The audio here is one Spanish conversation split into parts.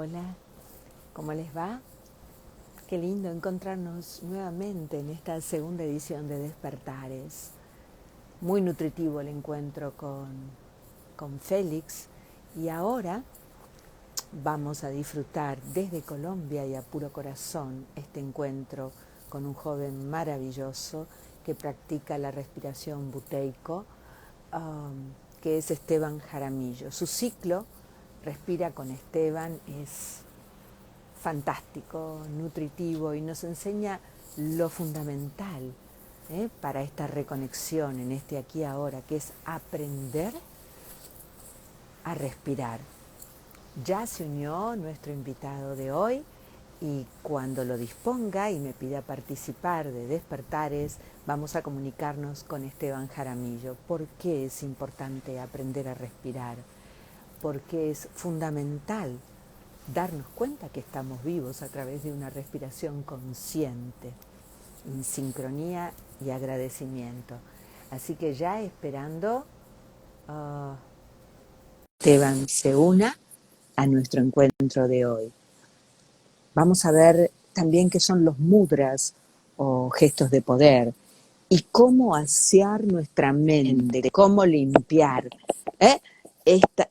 Hola, ¿cómo les va? Qué lindo encontrarnos nuevamente en esta segunda edición de Despertares. Muy nutritivo el encuentro con Félix y ahora vamos a disfrutar desde Colombia y a puro corazón este encuentro con un joven maravilloso que practica la respiración buteico, que es Esteban Jaramillo. Su ciclo Respira con Esteban es fantástico, nutritivo y nos enseña lo fundamental para esta reconexión en este aquí y ahora, que es aprender a respirar. Ya se unió nuestro invitado de hoy y cuando lo disponga y me pida participar de Despertares, vamos a comunicarnos con Esteban Jaramillo. ¿Por qué es importante aprender a respirar? Porque es fundamental darnos cuenta que estamos vivos a través de una respiración consciente, en sincronía y agradecimiento. Así que ya esperando Esteban se una a nuestro encuentro de hoy. Vamos a ver también qué son los mudras o gestos de poder y cómo asear nuestra mente, cómo limpiar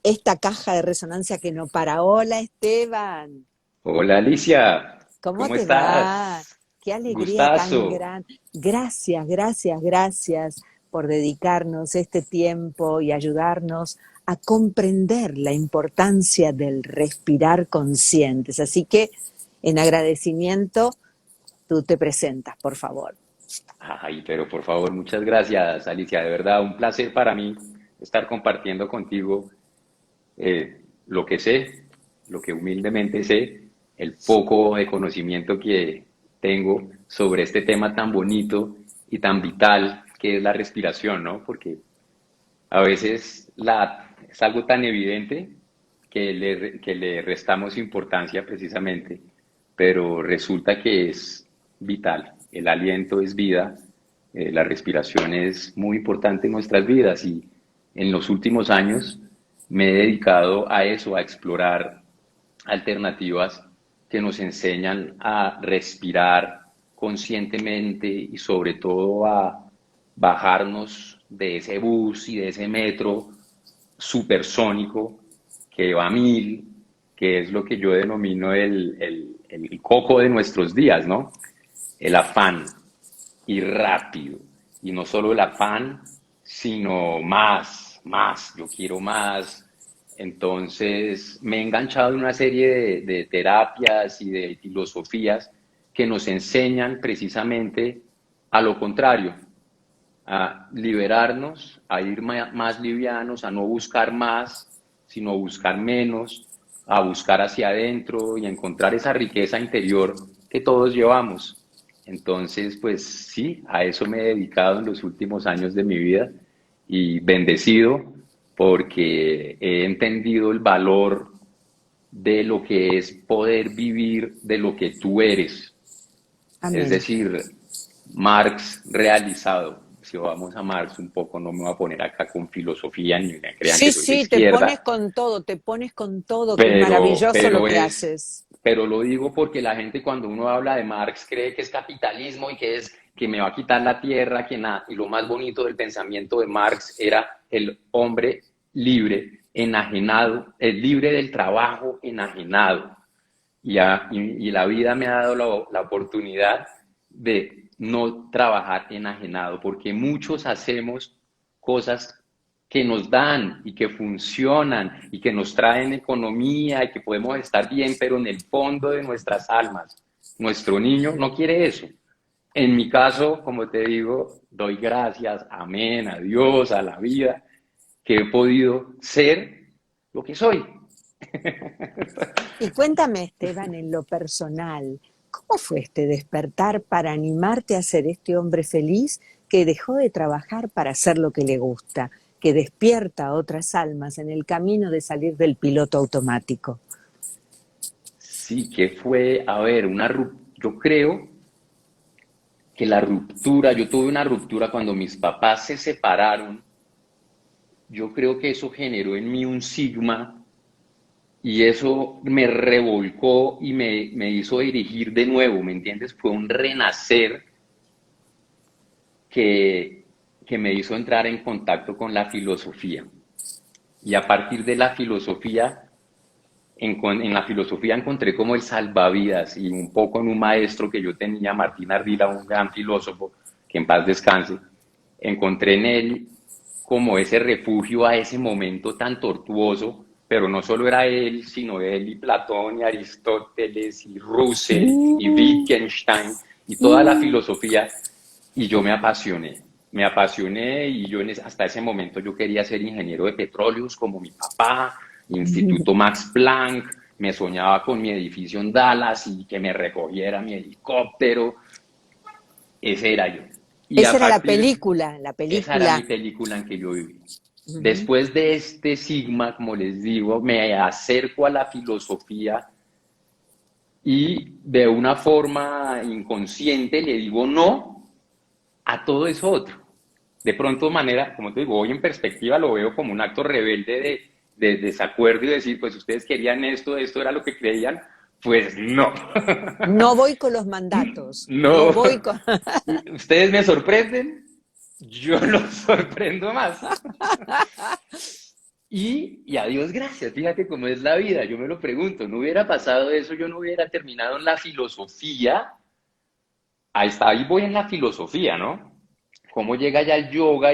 esta caja de resonancia que no para. Hola Esteban, Hola Alicia, ¿cómo ¿cómo te va? estás? Qué alegría tan Gustazo. grande. Gracias, gracias, gracias por dedicarnos este tiempo y ayudarnos a comprender la importancia del respirar conscientes. Así que, en agradecimiento, tú te presentas, por favor. Ay, pero por favor, muchas gracias Alicia, de verdad, un placer para mí estar compartiendo contigo lo que sé, lo que humildemente sé, el poco de conocimiento que tengo sobre este tema tan bonito y tan vital que es la respiración, ¿no? Porque a veces es algo tan evidente que le restamos importancia precisamente, pero resulta que es vital. El aliento es vida, la respiración es muy importante en nuestras vidas y en los últimos años me he dedicado a eso, a explorar alternativas que nos enseñan a respirar conscientemente y sobre todo a bajarnos de ese bus y de ese metro supersónico que va a mil, que es lo que yo denomino el coco de nuestros días, ¿no? El afán y rápido. Y no solo el afán, sino más, yo quiero más. Entonces me he enganchado en una serie de terapias y de filosofías que nos enseñan precisamente a lo contrario, a liberarnos, a ir más livianos, a no buscar más, sino buscar menos, a buscar hacia adentro y a encontrar esa riqueza interior que todos llevamos. Entonces, pues sí, a eso me he dedicado en los últimos años de mi vida y bendecido porque he entendido el valor de lo que es poder vivir de lo que tú eres. Es Amén. decir, Marx realizado. Si vamos a Marx un poco, no me voy a poner acá con filosofía ni me crean Sí, que soy de sí, te pones izquierda, con todo, te pones con todo, que es maravilloso lo que haces. pero lo digo porque la gente cuando uno habla de Marx cree que es capitalismo y que es que me va a quitar la tierra, que nada. Y lo más bonito del pensamiento de Marx era el hombre libre, enajenado, el libre del trabajo, enajenado. Y la vida me ha dado la oportunidad de no trabajar enajenado, porque muchos hacemos cosas que nos dan y que funcionan y que nos traen economía y que podemos estar bien, pero en el fondo de nuestras almas, nuestro niño no quiere eso. En mi caso, como te digo, doy gracias, amén, a Dios, a la vida, que he podido ser lo que soy. Y cuéntame, Esteban, en lo personal, ¿cómo fue este despertar para animarte a ser este hombre feliz que dejó de trabajar para hacer lo que le gusta, que despierta a otras almas en el camino de salir del piloto automático? Sí, que fue, a ver, yo creo que la ruptura, yo tuve una ruptura cuando mis papás se separaron, yo creo que eso generó en mí un sigma Y eso me revolcó y me hizo dirigir de nuevo, ¿me entiendes? Fue un renacer que, que me hizo entrar en contacto con la filosofía. Y a partir de la filosofía, en la filosofía encontré como el salvavidas y un poco en un maestro que yo tenía, Martín Ardila, un gran filósofo, que en paz descanse, encontré en él como ese refugio a ese momento tan tortuoso, pero no solo era él, sino él y Platón y Aristóteles y Russell y Mm, Wittgenstein y toda la mm. filosofía, y yo me apasioné y yo hasta ese momento yo quería ser ingeniero de petróleos como mi papá, Instituto Max Planck, me soñaba con mi edificio en Dallas y que me recogiera mi helicóptero, ese era yo. Y Esa a era partir, la esa era mi película. película en que yo viví. Ujú. Después de este sigma, como les digo, me acerco a la filosofía y de una forma inconsciente le digo no a todo eso otro. De pronto, manera, como te digo, hoy en perspectiva lo veo como un acto rebelde de desacuerdo y decir, pues ustedes querían esto, esto era lo que creían, pues no. No voy con los mandatos, no No, voy con... ustedes me sorprenden, yo los sorprendo más. Y a Dios gracias, fíjate cómo es la vida, yo me lo pregunto, no hubiera pasado eso, yo no hubiera terminado en la filosofía, ahí está, ahí voy en la filosofía, ¿no? Cómo llega ya el yoga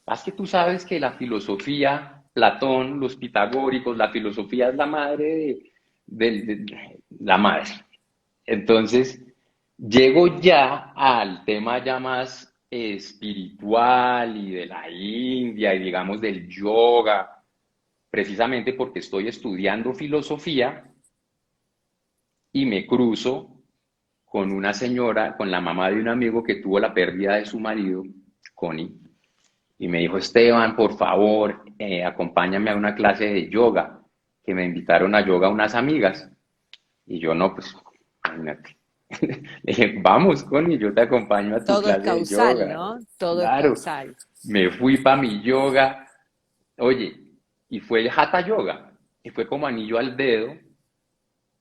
más que tú sabes que la filosofía, Platón, los pitagóricos, la filosofía es la madre la madre. Entonces, llego ya al tema ya más espiritual y de la India y digamos del yoga, precisamente porque estoy estudiando filosofía y me cruzo con una señora, con la mamá de un amigo que tuvo la pérdida de su marido, Connie, y me dijo, Esteban, por favor, acompáñame a una clase de yoga, que me invitaron a yoga unas amigas. Y yo no, pues, imagínate. Le dije, vamos, Connie, yo te acompaño a tu Todo es clase de causal, yoga. ¿no? Todo es Claro, causal. me fui para mi yoga, oye, y fue el Hatha Yoga, y fue como anillo al dedo,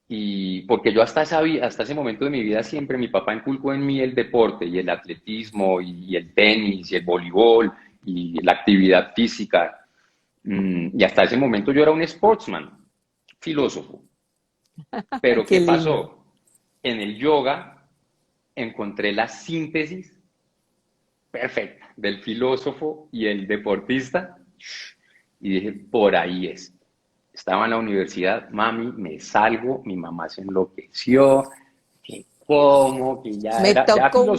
y porque yo hasta ese momento de mi vida siempre mi papá inculcó en mí el deporte y el atletismo y el tenis y el voleibol y la actividad física. Y hasta ese momento yo era un sportsman, filósofo. Pero Qué ¿qué lindo. pasó? En el yoga encontré la síntesis perfecta del filósofo y el deportista y dije, por ahí es. Estaba en la universidad, mami, me salgo, mi mamá se enloqueció, que cómo, que Me tocó un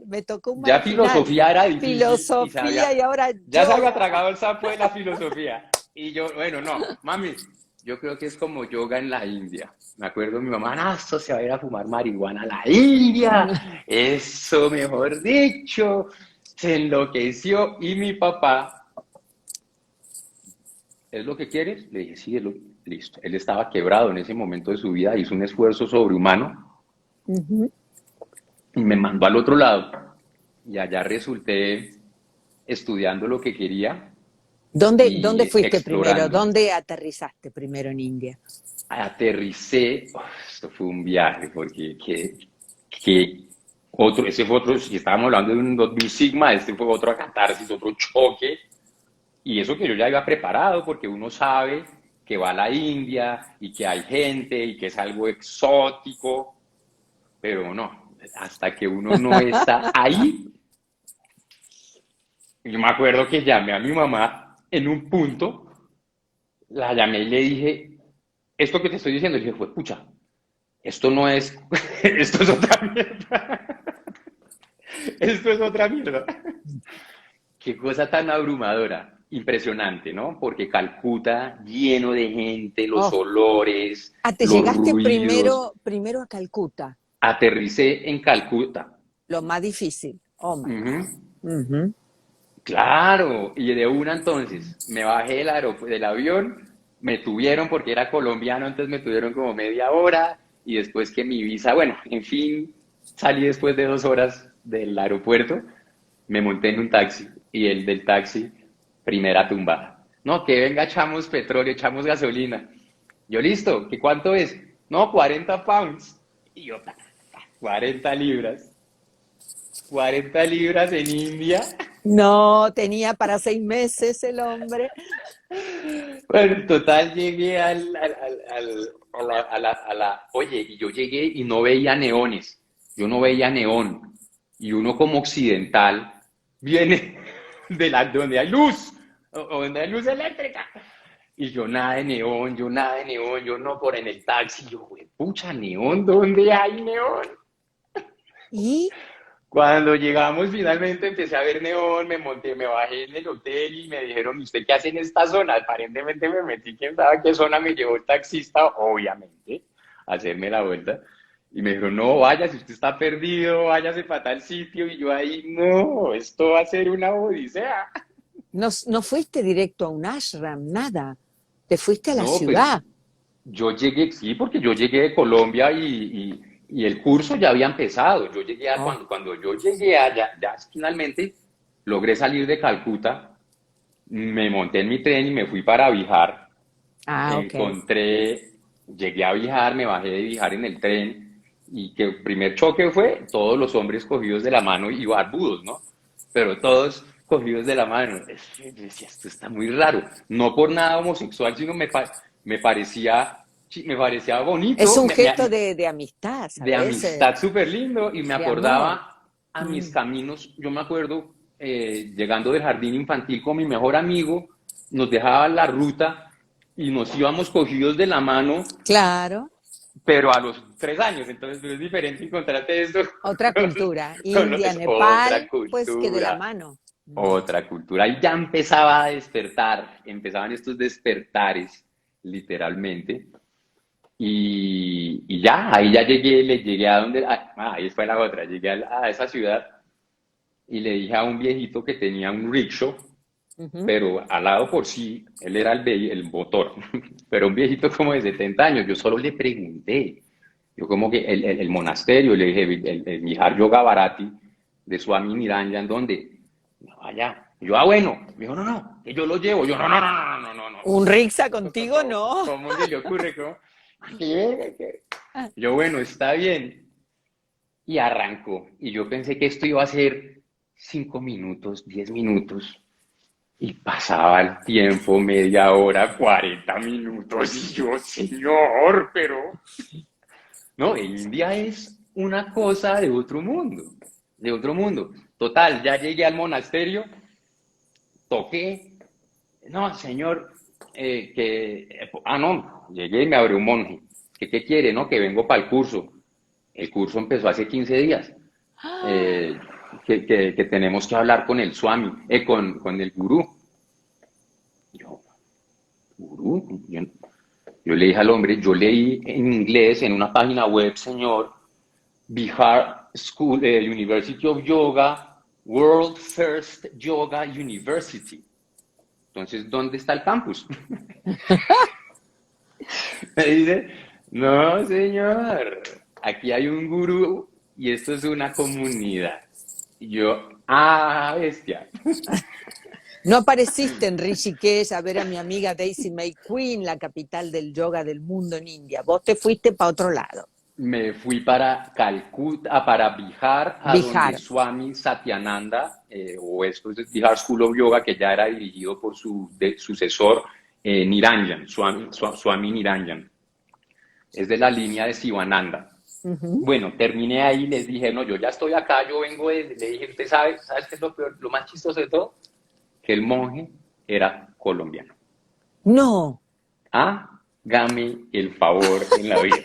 me tocó un ya marginal. filosofía era difícil y Filosofía y ahora ya se había yoga. tragado el sapo de la filosofía. Y yo, bueno, no, mami, yo creo que es como yoga en la India. Me acuerdo mi mamá, no, esto se va a ir a fumar marihuana a la India, eso mejor dicho, se enloqueció y mi papá, ¿es lo que quieres? Le dije, sí, listo. Él estaba quebrado en ese momento de su vida, hizo un esfuerzo sobrehumano Ujú. y me mandó al otro lado. Y allá resulté estudiando lo que quería Dónde y fuiste primero? explorando. ¿Dónde aterrizaste primero en India? Aterricé, esto fue un viaje, porque ese fue otro, si estábamos hablando de un sigma, este fue otro catarsis, otro choque, y eso que yo ya iba preparado, porque uno sabe que va a la India y que hay gente y que es algo exótico, pero no, hasta que uno no está ahí. Yo me acuerdo que llamé a mi mamá en un punto, la llamé y le dije, esto que te estoy diciendo, le dije, fue pucha, esto no es, esto es otra mierda, esto es otra mierda. Qué cosa tan abrumadora, impresionante, ¿no? Porque Calcuta lleno de gente, los Oh, olores, te los llegaste ruidos. primero a Calcuta, Aterricé en Calcuta. lo más difícil. Oh my Ujú. God. Ujú. Claro, y de una entonces me bajé del avión, me tuvieron porque era colombiano, entonces me tuvieron como media hora y después que mi visa, bueno, en fin, salí después de 2 horas del aeropuerto, me monté en un taxi y el del taxi, primera tumbada. No, que venga, echamos petróleo, echamos gasolina. Yo, listo, ¿qué cuánto es? No, 40 pounds. Y yo, 40 libras. 40 libras en India. No, tenía para 6 meses el hombre. Bueno, en total llegué oye, y yo llegué y no veía neones, yo no veía neón, y uno como occidental viene donde hay luz, o donde hay luz eléctrica, y yo nada de neón, yo nada de neón, yo no por en el taxi, yo, güey, pucha, neón, ¿dónde hay neón? Y Cuando llegamos finalmente empecé a ver neón, me monté, me bajé en el hotel y me dijeron, ¿y usted qué hace en esta zona? Aparentemente me metí, quién sabe a qué zona me llevó el taxista, obviamente, a hacerme la vuelta. Y me dijeron, no, vaya, si usted está perdido, váyase para tal sitio. Y yo ahí, no, esto va a ser una odisea. no, no fuiste directo a un ashram, nada. Te fuiste a la No, pues ciudad. yo llegué, sí, porque yo llegué de Colombia y el curso ya había empezado. Yo llegué Oh, cuando yo llegué allá, ya finalmente logré salir de Calcuta, me monté en mi tren y me fui para Bihar. ah, ok. Llegué a Bihar, me bajé de Bihar en el tren y que el primer choque fue todos los hombres cogidos de la mano y barbudos, ¿no? Pero todos cogidos de la mano. Yo decía, esto está muy raro. No por nada homosexual, sino me parecía, me parecía Es bonito, un gesto de amistad, de ¿sabes? amistad súper lindo y me De amor. acordaba a mis Mm, caminos, yo me acuerdo llegando del jardín infantil con mi mejor amigo, nos dejaba la ruta y nos íbamos cogidos de la mano, claro. pero a los 3 años, entonces es diferente encontrarte esto Otra cultura. India, es otra Nepal, pues que de la cultura, mano. Mm. otra cultura. Y ya empezaba a despertar, empezaban estos despertares, literalmente. Y ya, ahí ya llegué, le llegué a donde, ahí fue la otra, llegué a esa ciudad y le dije a un viejito que tenía un rickshaw, Ujú. pero al lado por sí, él era el motor, pero un viejito como de 70 años, yo solo le pregunté, yo como que el monasterio, le dije, el Mihar Yoga Bharati de Swami Niranjan, ¿dónde? No, allá. Yo, bueno, me dijo, no, no, que yo lo llevo, yo, no, no, no, no, no, no, no, Un rixa no, contigo, no. ¿cómo se le ocurre? Yo, bueno, está bien. Y arrancó. Y yo pensé que esto iba a ser 5 minutos, 10 minutos. Y pasaba el tiempo, media hora, 40 minutos. Y yo, señor, pero... No, India es una cosa de otro mundo. De otro mundo. Total, ya llegué al monasterio, toqué. No, señor, no, llegué y me abrió un monje. ¿Qué quiere, no? Que vengo para el curso. El curso empezó hace 15 días. eh, que tenemos que hablar con el Swami, con el gurú. Yo, ¿gurú? Yo le dije al hombre, yo leí en inglés en una página web, señor, Bihar School, University of Yoga, World First Yoga University. Entonces, ¿dónde está el campus? Me dice, no, señor, aquí hay un gurú y esto es una comunidad. Y yo, bestia. No apareciste en Rishikesh a ver a mi amiga Daisy May Queen, la capital del yoga del mundo en India. Vos te fuiste para otro lado. Me fui para Calcuta, para Bihar, a donde Bihar. Swami Satyananda, o esto es Bihar School of Yoga, que ya era dirigido por su sucesor, Niranjan, Swami Niranjan. Es de la línea de Sivananda. Ujú. Bueno, terminé ahí, les dije, no, yo ya estoy acá, yo vengo le dije, ¿usted sabes qué es lo peor, lo más chistoso de todo? Que el monje era colombiano. No. Hágame el favor en la vida.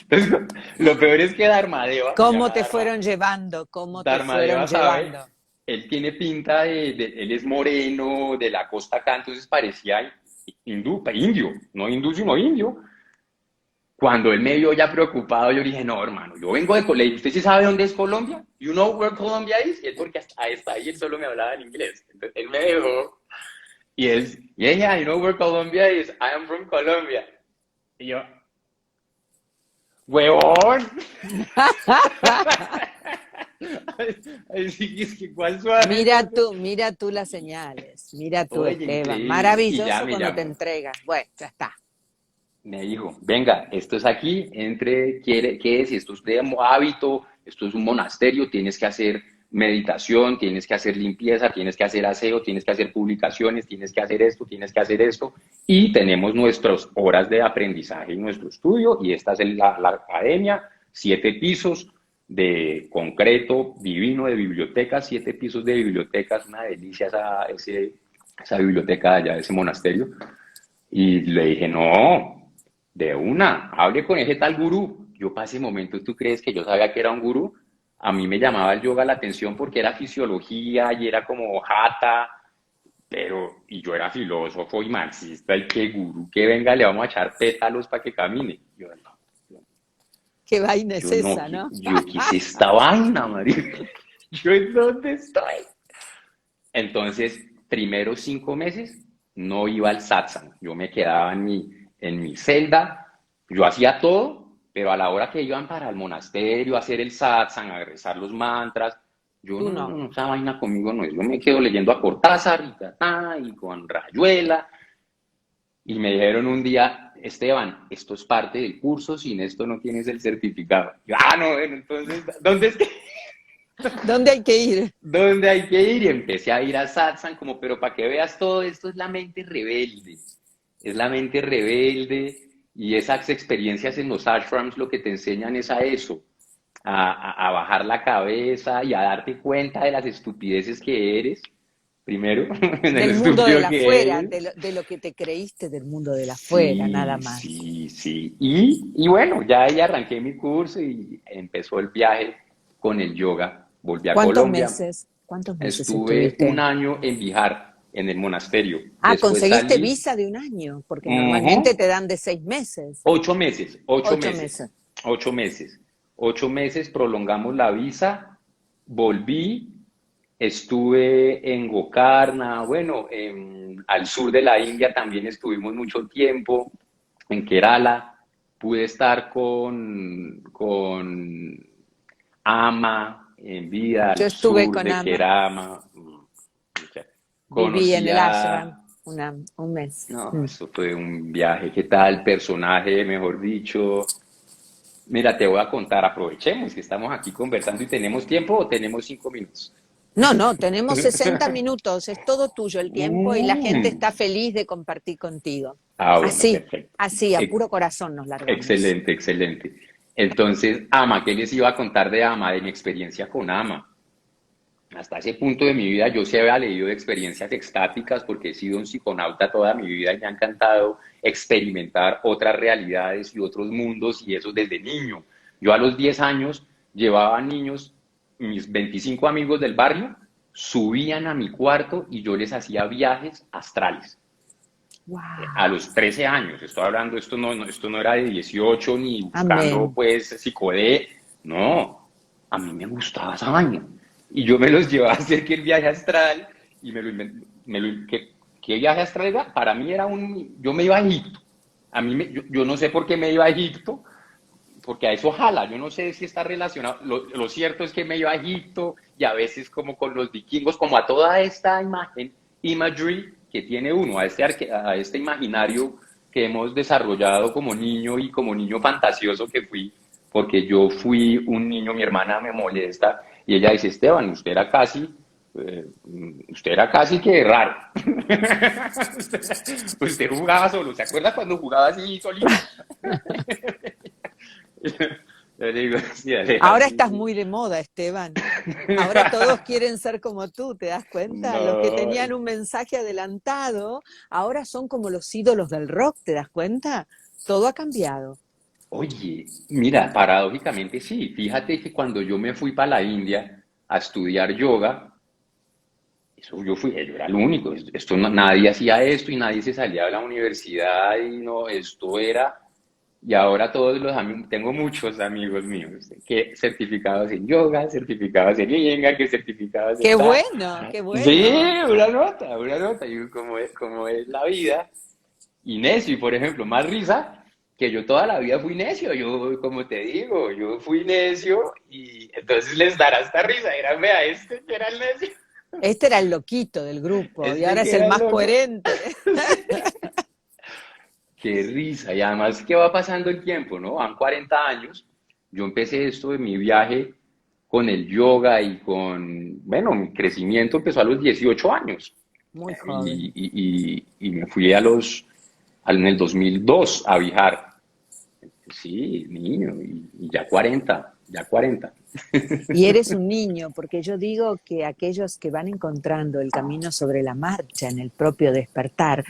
Entonces, lo peor es que Dharmadeva, se ¿Cómo llama te fueron llevando? ¿Cómo te fueron Dharmadeva sabe, llevando? él tiene pinta él es moreno, de la costa acá, entonces parecía indio, no hindú, sino indio. Cuando él me vio ya preocupado, yo dije, no, hermano, yo vengo de Colombia. ¿Usted sí sabe dónde es Colombia? You know where Colombia is? Y es porque hasta ahí él solo me hablaba en inglés. Entonces, él me dejó y él, yeah, you know where Colombia is? I am from Colombia. Y yo, huevón. Ay, sí, es que cuál suave. Mira tú las señales, mira tú, Oye, Esteban, increíble. Y ya maravilloso me cuando te llamó. entregas. Bueno, ya está. Me dijo, venga, esto es aquí, entre, quiere, ¿qué es? Esto es de hábito, esto es un monasterio, tienes que hacer meditación, tienes que hacer limpieza, tienes que hacer aseo, tienes que hacer publicaciones, tienes que hacer esto, tienes que hacer esto. Y tenemos nuestras horas de aprendizaje y nuestro estudio, y esta es la academia, 7 pisos de concreto divino de bibliotecas, 7 pisos de bibliotecas, una delicia esa biblioteca allá, ese monasterio. Y le dije, no, de una, hable con ese tal gurú. Yo para ese momento, ¿tú crees que yo sabía que era un gurú? A mí me llamaba el yoga la atención porque era fisiología y era como jata, pero, y yo era filósofo y marxista, y qué gurú, que venga, le vamos a echar pétalos para que camine. Yo no, Qué vaina es yo no, esa, ¿no? yo qué es esta vaina, marica. Yo en dónde estoy. Entonces, primeros 5 meses no iba al satsang. Yo me quedaba en mi celda, yo hacía todo, pero a la hora que iban para el monasterio a hacer el satsang, a rezar los mantras, yo Tú no, no, no. no, esa vaina conmigo no es. Yo me quedo leyendo a Cortázar y con Rayuela. Y me dijeron un día, Esteban, esto es parte del curso, sin esto no tienes el certificado. Yo, no, bueno, entonces, ¿dónde es que? ¿Dónde hay que ir? ¿Dónde hay que ir? Y empecé a ir a satsang, como, pero para que veas todo esto es la mente rebelde. Es la mente rebelde y esas experiencias en los ashrams lo que te enseñan es a eso, a bajar la cabeza y a darte cuenta de las estupideces que eres, primero, de lo Del mundo de estúpido la que afuera, eres. de lo que te creíste del mundo de la afuera, nada Sí, más. sí, sí. Y bueno, ya ahí arranqué mi curso y empezó el viaje con el yoga. Volví a ¿Cuántos Colombia. meses? ¿Cuántos meses Estuve un estuviste? año en Bihar, en el monasterio. Ah, Después conseguiste salí, visa de un año, porque normalmente ujú, te dan de 6 meses, 8 meses, ocho 8 meses. meses, 8 meses. 8 meses prolongamos la visa, volví, estuve en Gokarna, bueno, al sur de la India también estuvimos mucho tiempo, en Kerala, pude estar con Ama en vida Yo al estuve sur con de Ama, Kerama. viví en Conocí el a... ashram un mes. No, eso fue un viaje. ¿Qué tal? Personaje, mejor dicho. Mira, te voy a contar, aprovechemos que estamos aquí conversando y tenemos tiempo o tenemos 5 minutos. No, no, tenemos 60 minutos, es todo tuyo el tiempo y la gente Mm. está feliz de compartir contigo. Bueno, Así, perfecto. así, a Ex- puro corazón nos largamos. Excelente, excelente. Entonces, Ama, ¿qué les iba a contar de Ama, de mi experiencia con Ama? Hasta ese punto de mi vida yo sí había leído de experiencias extáticas porque he sido un psiconauta toda mi vida y me ha encantado experimentar otras realidades y otros mundos y eso desde niño. Yo a los 10 años llevaba a niños, mis 25 amigos del barrio, subían a mi cuarto y yo les hacía viajes astrales. A Wow, los 13 años, estoy hablando, esto no era de 18 ni buscando amén. pues psicodé, no, a mí me gustaba esa vaina. Y yo me los llevaba a hacer que el viaje astral y ¿qué viaje astral era? Para mí era yo me iba a Egipto. Yo no sé por qué me iba a Egipto, porque a eso jala, yo no sé si está relacionado. Lo cierto es que me iba a Egipto y a veces como con los vikingos, como a toda esta imagery que tiene uno, a este imaginario que hemos desarrollado como niño y como niño fantasioso que fui, porque yo fui un niño, mi hermana me molesta y ella dice, Esteban, eh, usted era casi que raro. Usted jugaba solo, ¿se acuerda cuando jugaba así solito? Yo le digo, sí, Aleja, Ahora sí, estás sí. muy de moda, Esteban. Ahora todos quieren ser como tú, ¿te das cuenta? Los que No, tenían un mensaje adelantado, ahora son como los ídolos del rock, ¿te das cuenta? Todo ha cambiado. oye, mira, paradójicamente sí. Fíjate que cuando yo me fui para la India a estudiar yoga, yo era el único. Nadie hacía esto y nadie se salía de la universidad y no, esto era. Y ahora todos los amigos, tengo muchos amigos míos que certificados en yoga, certificados en Iyengar, que certificados en Qué tal. bueno, qué Sí, bueno. una nota, una nota. Y como es la vida. Y Nessie, por ejemplo, más risa, que yo toda la vida fui necio, yo, como te digo, yo fui necio y entonces les dará esta risa, dirán, vea, este que era el necio, Este era el loquito del grupo y este ahora es que el era el más loco. coherente. Sí. Qué risa, y además que va pasando el tiempo, ¿no? Van 40 años, yo empecé esto de mi viaje con el yoga y con, bueno, mi crecimiento empezó a los 18 años Muy joven. y me fui en el 2002 a viajar. Sí, niño, y ya 40, ya 40. Y eres un niño, porque yo digo que aquellos que van encontrando el camino sobre la marcha en el propio despertar,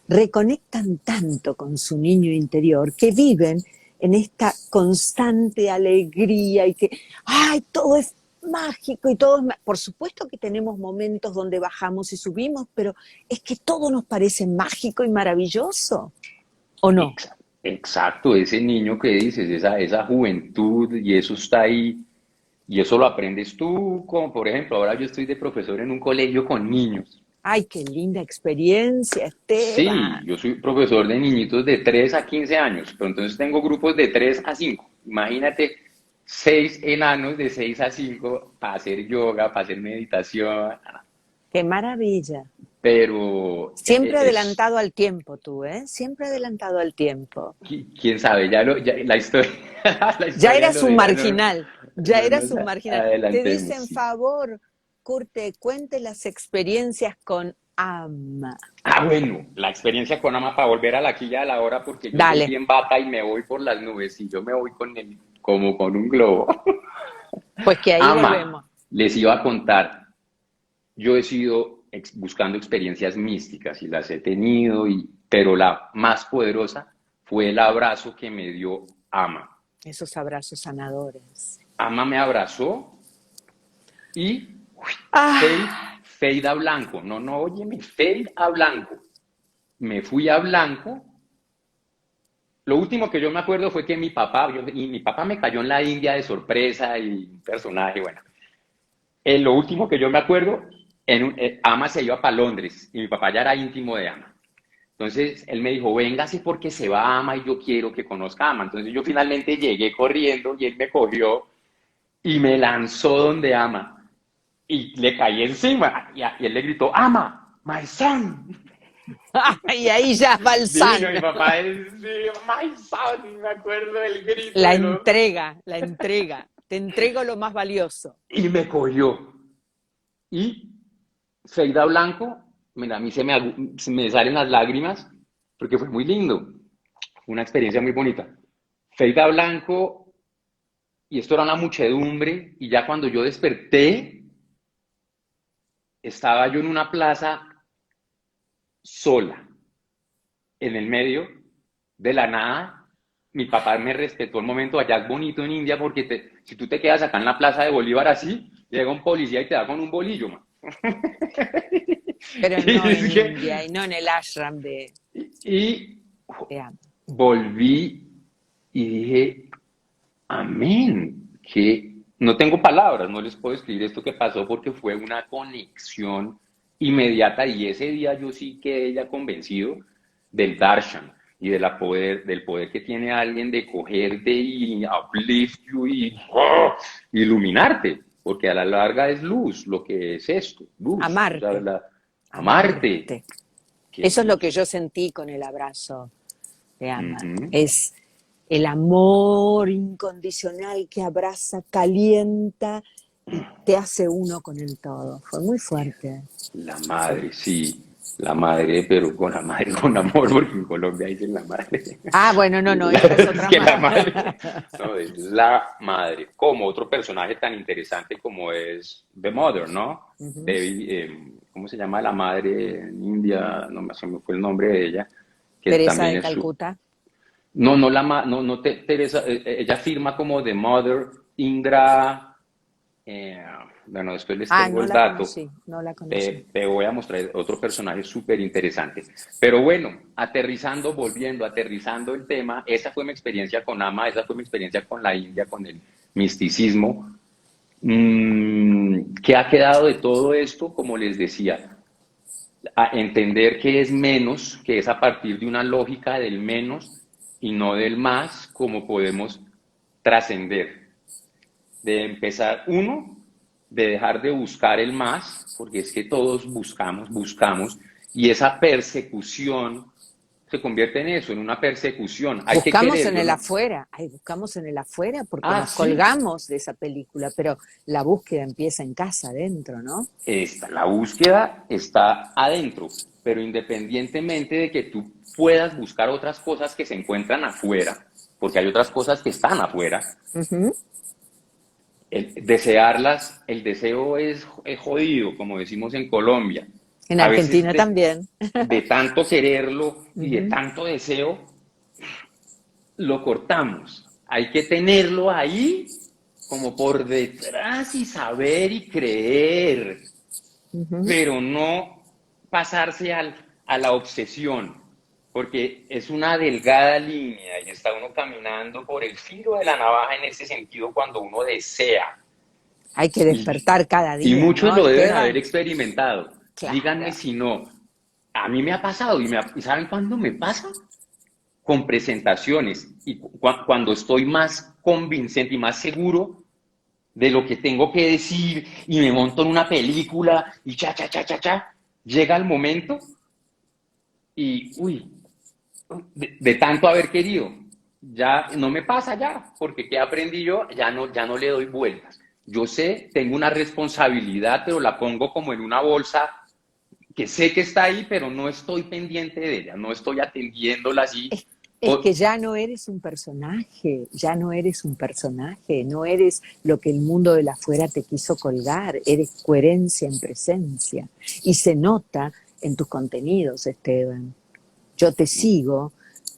reconectan tanto con su niño interior que viven en esta constante alegría y que, ay, todo es mágico y todo es... Por supuesto que tenemos momentos donde bajamos y subimos, pero es que todo nos parece mágico y maravilloso, ¿o no? Exacto, ese niño que dices, esa juventud y eso está ahí y eso lo aprendes tú, como por ejemplo, ahora yo estoy de profesor en un colegio con niños. Ay, qué linda experiencia, Sí, Esteban. yo soy profesor de niñitos de 3 a 15 años, pero entonces tengo grupos de 3 a 5. Imagínate, 6 enanos de 6 a 5 para hacer yoga, para hacer meditación, Qué maravilla. pero Siempre es, adelantado al tiempo tú, ¿eh? Siempre adelantado al tiempo. quién sabe, la historia, la Ya historia eras lo un dirá, marginal, ya no eras nos un marginal. Te adelantemos, dicen, sí. favor, Curte, cuente las experiencias con ama. Bueno, la experiencia con Ama para volver a la quilla de la hora, porque yo soy Dale, bien bata y me voy por las nubes y yo me voy como con un globo. pues que ahí volvemos. Ama, les iba a contar, yo he sido buscando experiencias místicas y las he tenido, pero la más poderosa fue el abrazo que me dio Ama. Esos abrazos sanadores. Ama me abrazó y Ah, fade a blanco. No, no, óyeme, fade a blanco. Me fui a blanco. Lo último que yo me acuerdo fue que mi papá me cayó en la India de sorpresa y un personaje, bueno. Lo último que yo me acuerdo, Ama se iba para Londres y mi papá ya era íntimo de Ama. Entonces él me dijo, véngase porque se va Ama y yo quiero que conozca a Ama. Entonces yo finalmente llegué corriendo y él me cogió y me lanzó donde Ama y le caí encima y él le gritó, Ama, my son. y ahí ya va el Divino, san. mi papá es my son, me acuerdo del grito La de los... entrega, la entrega. Te entrego lo más valioso. Y me cogió. Y Feida Blanco, mira, a mí se me salen las lágrimas porque fue muy lindo, fue una experiencia muy bonita. Feida Blanco, y esto era una muchedumbre, y ya cuando yo desperté, estaba yo en una plaza sola, en el medio de la nada. Mi papá me respetó el momento, allá es bonito en India porque si tú te quedas acá en la plaza de Bolívar así, llega un policía y te da con un bolillo, man. Pero Y, no es en que, India y no en el ashram y de Ama. volví y dije, amén, que no tengo palabras, no les puedo escribir esto que pasó porque fue una conexión inmediata y ese día yo sí quedé ya convencido del darshan y del poder que tiene alguien de cogerte y uplift you y iluminarte, porque a la larga es luz, lo que es esto, luz, o sea, Amarte, amarte, amarte. qué Eso es lo que luz. yo sentí con el abrazo de Ama. Ujú. Es el amor incondicional que abraza, calienta y te hace uno con el todo. Fue muy fuerte. La madre, sí, la madre, pero con la madre con amor, porque en Colombia dicen la madre. Ah, bueno, no, no, esta es Es otra que la más. madre, no, es la madre, como otro personaje tan interesante como es The Mother, ¿no? Ujú. Devi, ¿cómo se llama la madre en India? No me se me fue el nombre de ella, que Teresa también de es su... Calcuta. No, no, Teresa, ella firma como The Mother, Indra, eh, bueno, después les Ah, tengo no el la dato. conocí, no la conocí. Te voy a mostrar otro personaje súper interesante. Pero bueno, volviendo, aterrizando el tema, esa fue mi experiencia con Ama, esa fue mi experiencia con la India, con el misticismo. ¿Qué ha quedado de todo esto? Como les decía, a entender que es menos, que es a partir de una lógica del menos, y no del más, como podemos trascender. De empezar, uno, de dejar de buscar el más, porque es que todos buscamos, y esa persecución se convierte en eso, en una persecución. Hay que Buscamos querer, en yo el no. afuera, ay, buscamos en el afuera porque Ah, nos sí, colgamos de esa película, pero la búsqueda empieza en casa, adentro, ¿no? la búsqueda está adentro, pero independientemente de que tú puedas buscar otras cosas que se encuentran afuera, porque hay otras cosas que están afuera, Ujú. desearlas, el deseo es jodido, como decimos en Colombia. En A veces Argentina también. de tanto quererlo y de Ujú. tanto deseo, lo cortamos. Hay que tenerlo ahí como por detrás y saber y creer, Ujú. pero no pasarse a la obsesión, porque es una delgada línea y está uno caminando por el filo de la navaja en ese sentido cuando uno desea. Hay que Y, despertar cada y día, muchos ¿no, lo deben haber Esteban? experimentado. Díganme Claro. si no. A mí me ha pasado ¿y saben cuándo me pasa? Con presentaciones y cuando estoy más convincente y más seguro de lo que tengo que decir y me monto en una película y llega el momento y, uy, de tanto haber querido, ya no me pasa ya, porque ¿qué aprendí yo? Ya no le doy vueltas. Yo sé, tengo una responsabilidad, pero la pongo como en una bolsa que sé que está ahí, pero no estoy pendiente de ella, no estoy atendiéndola así. Es, es que ya no eres un personaje, ya no eres un personaje, no eres lo que el mundo de la afuera te quiso colgar, eres coherencia en presencia. Y se nota en tus contenidos, Esteban. Yo te sigo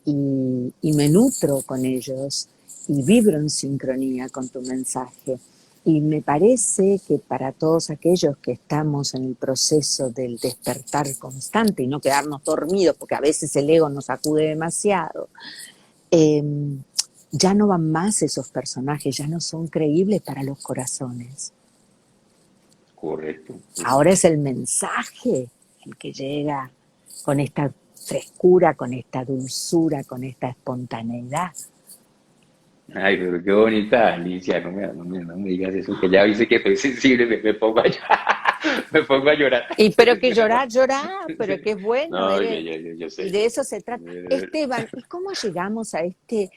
y me nutro con ellos y vibro en sincronía con tu mensaje. Y me parece que para todos aquellos que estamos en el proceso del despertar constante y no quedarnos dormidos, porque a veces el ego nos acude demasiado, eh, ya no van más esos personajes, ya no son creíbles para los corazones. Correcto. Ahora es el mensaje el que llega con esta frescura, con esta dulzura, con esta espontaneidad. Ay, pero qué bonita, Alicia, no me digas eso, que ya dice que estoy sensible, me pongo a llorar, me pongo a llorar. Y pero que llorar, llorar, pero que es bueno, No, eres, yo y sé, de yo eso sé. se trata. Esteban, ¿y cómo llegamos a este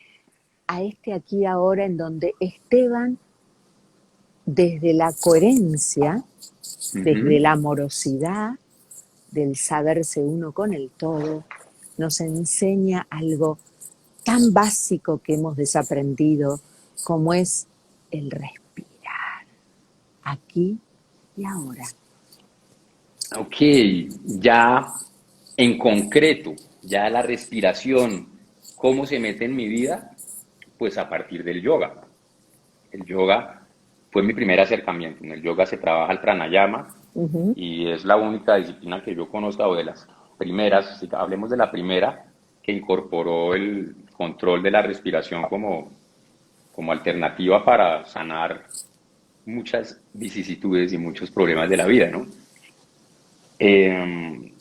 aquí ahora en donde Esteban, desde la coherencia, desde Ujú. la amorosidad, del saberse uno con el todo, nos enseña algo tan básico que hemos desaprendido como es el respirar, aquí y ahora? Ok, ya en concreto, ya la respiración, ¿cómo se mete en mi vida? Pues a partir del yoga. El yoga fue mi primer acercamiento. En el yoga se trabaja el pranayama Ujú. y es la única disciplina que yo conozca o de las primeras, si hablemos de la primera, que incorporó el control de la respiración como alternativa para sanar muchas vicisitudes y muchos problemas de la vida, ¿no? Eh,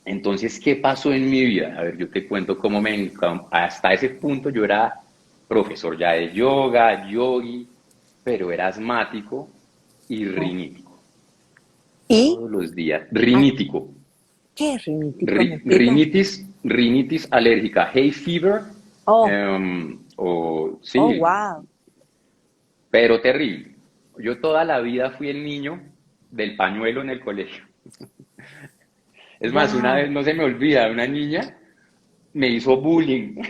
entonces, ¿qué pasó en mi vida? A ver, yo te cuento cómo hasta ese punto yo era profesor ya de yoga, yogi, pero era asmático y rinítico. ¿Y Todos los días. a Rinítico. qué es rinítico? ¿Me explicas? Rinitis alérgica, hay fever, Oh, oh, sí, wow. pero terrible. Yo toda la vida fui el niño del pañuelo en el colegio. Es más, una Wow. vez no se me olvida, una niña me hizo bullying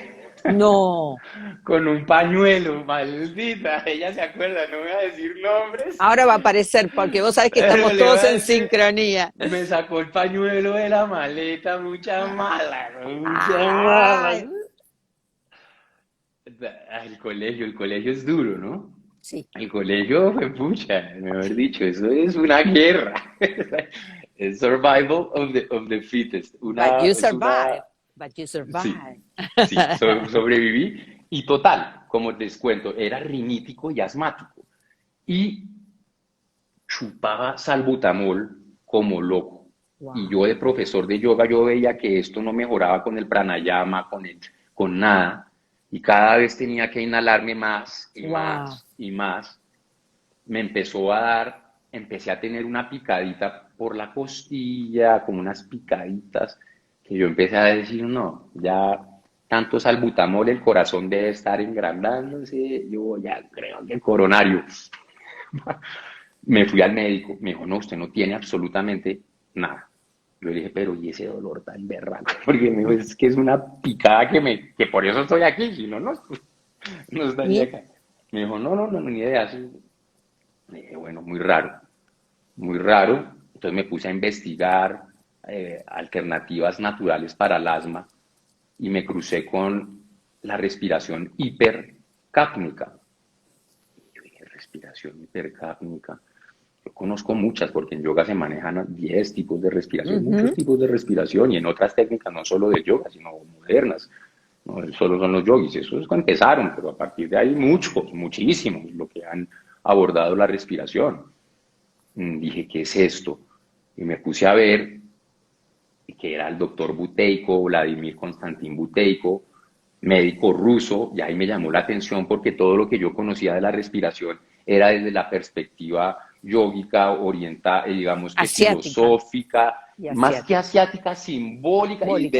No. con un pañuelo, maldita. Ella se acuerda, no voy a decir nombres, Ahora va a aparecer porque vos sabés que pero estamos le voy todos a en decir, sincronía. me sacó el pañuelo de la maleta, mucha mala, mucha mala. Ay, El colegio es duro, ¿no? sí, El colegio fue pucha, mejor dicho, eso es una guerra. Es survival of the fittest. but you Es una, survive, but you sí, survive. sí, sobreviví. Y total, como les cuento, era rinítico y asmático. Y chupaba salbutamol como loco. Y Wow. yo de profesor de yoga, yo veía que esto no mejoraba con el pranayama, con nada. y cada vez tenía que inhalarme más y Wow. más y más. Me empezó a dar, empecé a tener una picadita por la costilla, como unas picaditas, que yo empecé a decir, no, ya tanto salbutamol, el corazón debe estar engrandándose, yo ya creo que coronario. Me fui al médico, me dijo, no, usted no tiene absolutamente nada. Yo le dije, pero ¿y ese dolor tan berraco? Porque me dijo, es que es una picada que por eso estoy aquí, si no, no estaría Y acá. Me dijo, no, no, no, ni idea. Le dije, bueno, muy raro, muy raro. Entonces me puse a investigar alternativas naturales para el asma y me crucé con la respiración hipercápnica. Yo dije, respiración hipercápnica. Yo conozco muchas, porque en yoga se manejan 10 tipos de respiración, muchos ujú, tipos de respiración, y en otras técnicas, no solo de yoga, sino modernas. No solo son los yogis, eso es cuando empezaron, pero a partir de ahí muchos, muchísimos, lo que han abordado la respiración. Dije, ¿qué es esto? Y me puse a ver que era el doctor Buteyko, Vladimir Konstantin Buteyko, médico ruso, y ahí me llamó la atención porque todo lo que yo conocía de la respiración era desde la perspectiva yógica, oriental, digamos que asiática filosófica, y más que asiática. asiática, simbólica y Simbólica.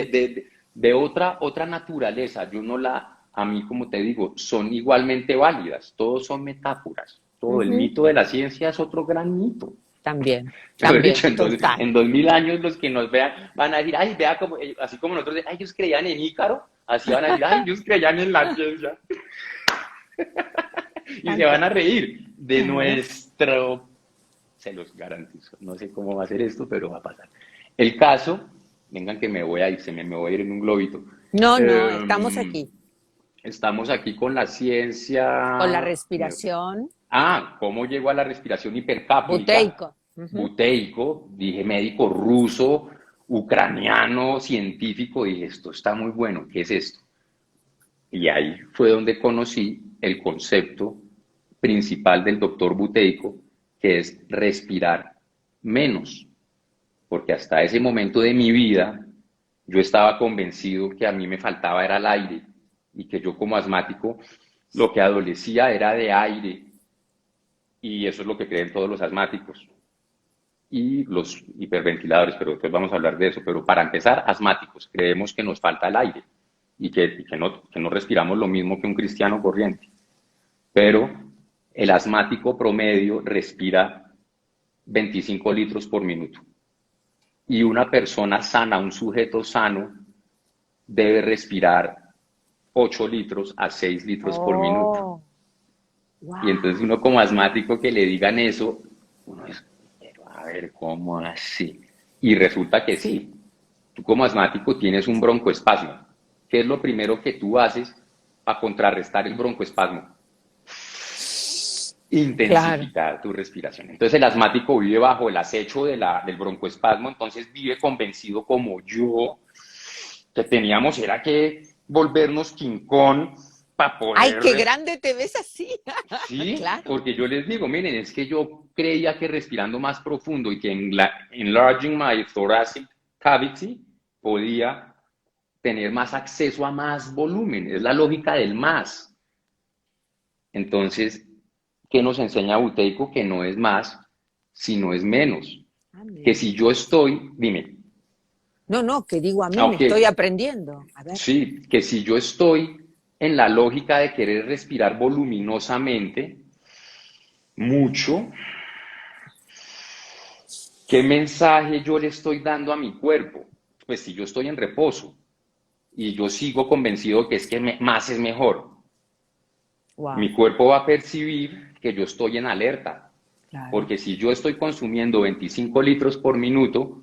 de otra naturaleza. Yo no la, a mí como te digo, son igualmente válidas, todos son metáforas, todo el Ujú. mito de la ciencia es otro gran mito. También, Mejor dicho, también, total. en 2000 años los que nos vean van a decir, ay, vea como, así como nosotros, ay, ellos creían en Ícaro, así van a decir, ay, ellos creían en la ciencia. Y Tal se van cual. a reír de Claro. nuestro, se los garantizo, no sé cómo va a ser esto, pero va a pasar. El caso, vengan que me voy a ir, me voy a ir en un globito. No, no, estamos Eh, aquí Estamos aquí con la con la ciencia. respiración ¿Cómo llego a la respiración hipercápnica? buteico. Ujú. Buteico, dije médico ruso, ucraniano, científico, dije esto está muy bueno, ¿qué es esto? Y ahí fue donde conocí el concepto principal del doctor Buteico, que es respirar menos, porque hasta ese momento de mi vida yo estaba convencido que a mí me faltaba era el aire y que yo como asmático lo que adolecía era de aire y eso es lo que creen todos los asmáticos y los hiperventiladores, pero después vamos a hablar de eso. Pero para empezar, asmáticos, creemos que nos falta el aire y que no respiramos lo mismo que un cristiano corriente. Pero el asmático promedio respira 25 litros por minuto y una persona sana, un sujeto sano, debe respirar 8 litros a 6 litros por minuto. Oh, Y entonces uno wow. como asmático que le digan eso, uno es, pero a ver, ¿cómo así? Y resulta que sí, tú como asmático tienes un broncoespasmo. ¿Qué es lo primero que tú haces para contrarrestar el broncoespasmo? Claro. Intensificar tu respiración. Entonces el asmático vive bajo el acecho del broncoespasmo, entonces vive convencido como yo que teníamos era que volvernos King Kong para Ay, poder qué grande te ves así. sí, Claro. porque yo les digo, miren, es que yo creía que respirando más profundo y que enlarging my thoracic cavity podía tener más acceso a más volumen. Es la lógica del más. Entonces, ¿qué nos enseña Buteyko? Que no es más, sino es menos. Ah, Que mira. si yo estoy, dime, No, no, que digo a mí, me estoy aunque aprendiendo. A ver. sí, que si yo estoy en la lógica de querer respirar voluminosamente, mucho, ¿qué mensaje yo le estoy dando a mi cuerpo? Pues si yo estoy en reposo y yo sigo convencido que es que más es mejor, Wow, mi cuerpo va a percibir que yo estoy en alerta, claro. porque si yo estoy consumiendo 25 litros por minuto,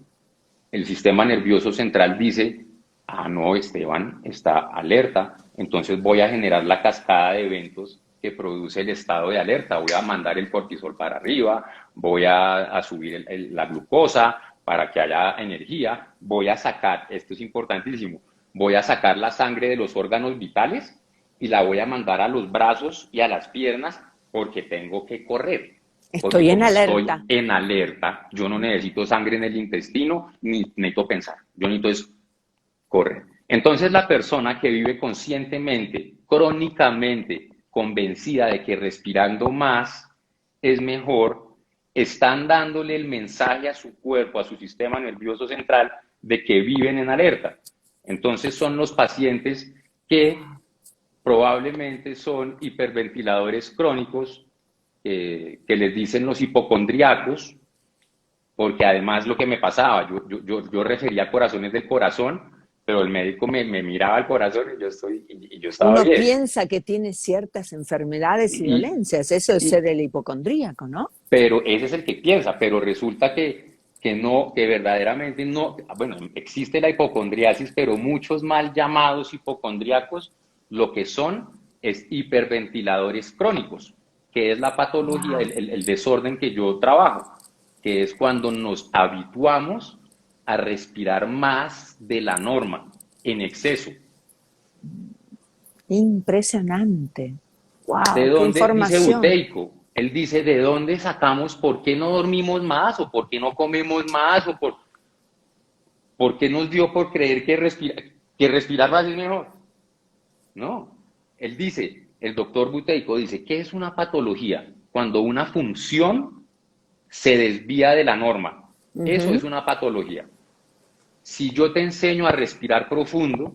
el sistema nervioso central dice, ah, no, Esteban está alerta, entonces voy a generar la cascada de eventos que produce el estado de alerta, voy a mandar el cortisol para arriba, voy a subir la glucosa para que haya energía, voy a sacar, esto es importantísimo, voy a sacar la sangre de los órganos vitales y la voy a mandar a los brazos y a las piernas porque tengo que correr. Porque Estoy en como estoy alerta. en alerta, yo no necesito sangre en el intestino, ni necesito pensar. Yo necesito es correr. Entonces la persona que vive conscientemente crónicamente convencida de que respirando más es mejor, están dándole el mensaje a su cuerpo, a su sistema nervioso central, de que viven en alerta. Entonces son los pacientes que probablemente son hiperventiladores crónicos, que les dicen los hipocondriacos, porque además lo que me pasaba, yo refería corazones del corazón, pero el médico me miraba el corazón y yo estaba Uno bien. piensa que tiene ciertas enfermedades y Y, dolencias, eso es y, ser el hipocondríaco, ¿no? pero ese es el que piensa, pero resulta que no, que verdaderamente no, bueno, existe la hipocondriasis, pero muchos mal llamados hipocondríacos lo que son es hiperventiladores crónicos, que es la patología, Wow. el desorden que yo trabajo, que es cuando nos habituamos a respirar más de la norma, en exceso. Impresionante. ¿De Wow, qué dónde, dice información. Buteyko? Él dice, ¿de dónde sacamos por qué no dormimos más o por qué no comemos más o por qué nos dio por creer que respirar más es mejor? No. Él dice, el doctor Buteyko dice, ¿qué es una patología? Cuando una función se desvía de la norma. Eso Ujú. es una patología. Si yo te enseño a respirar profundo,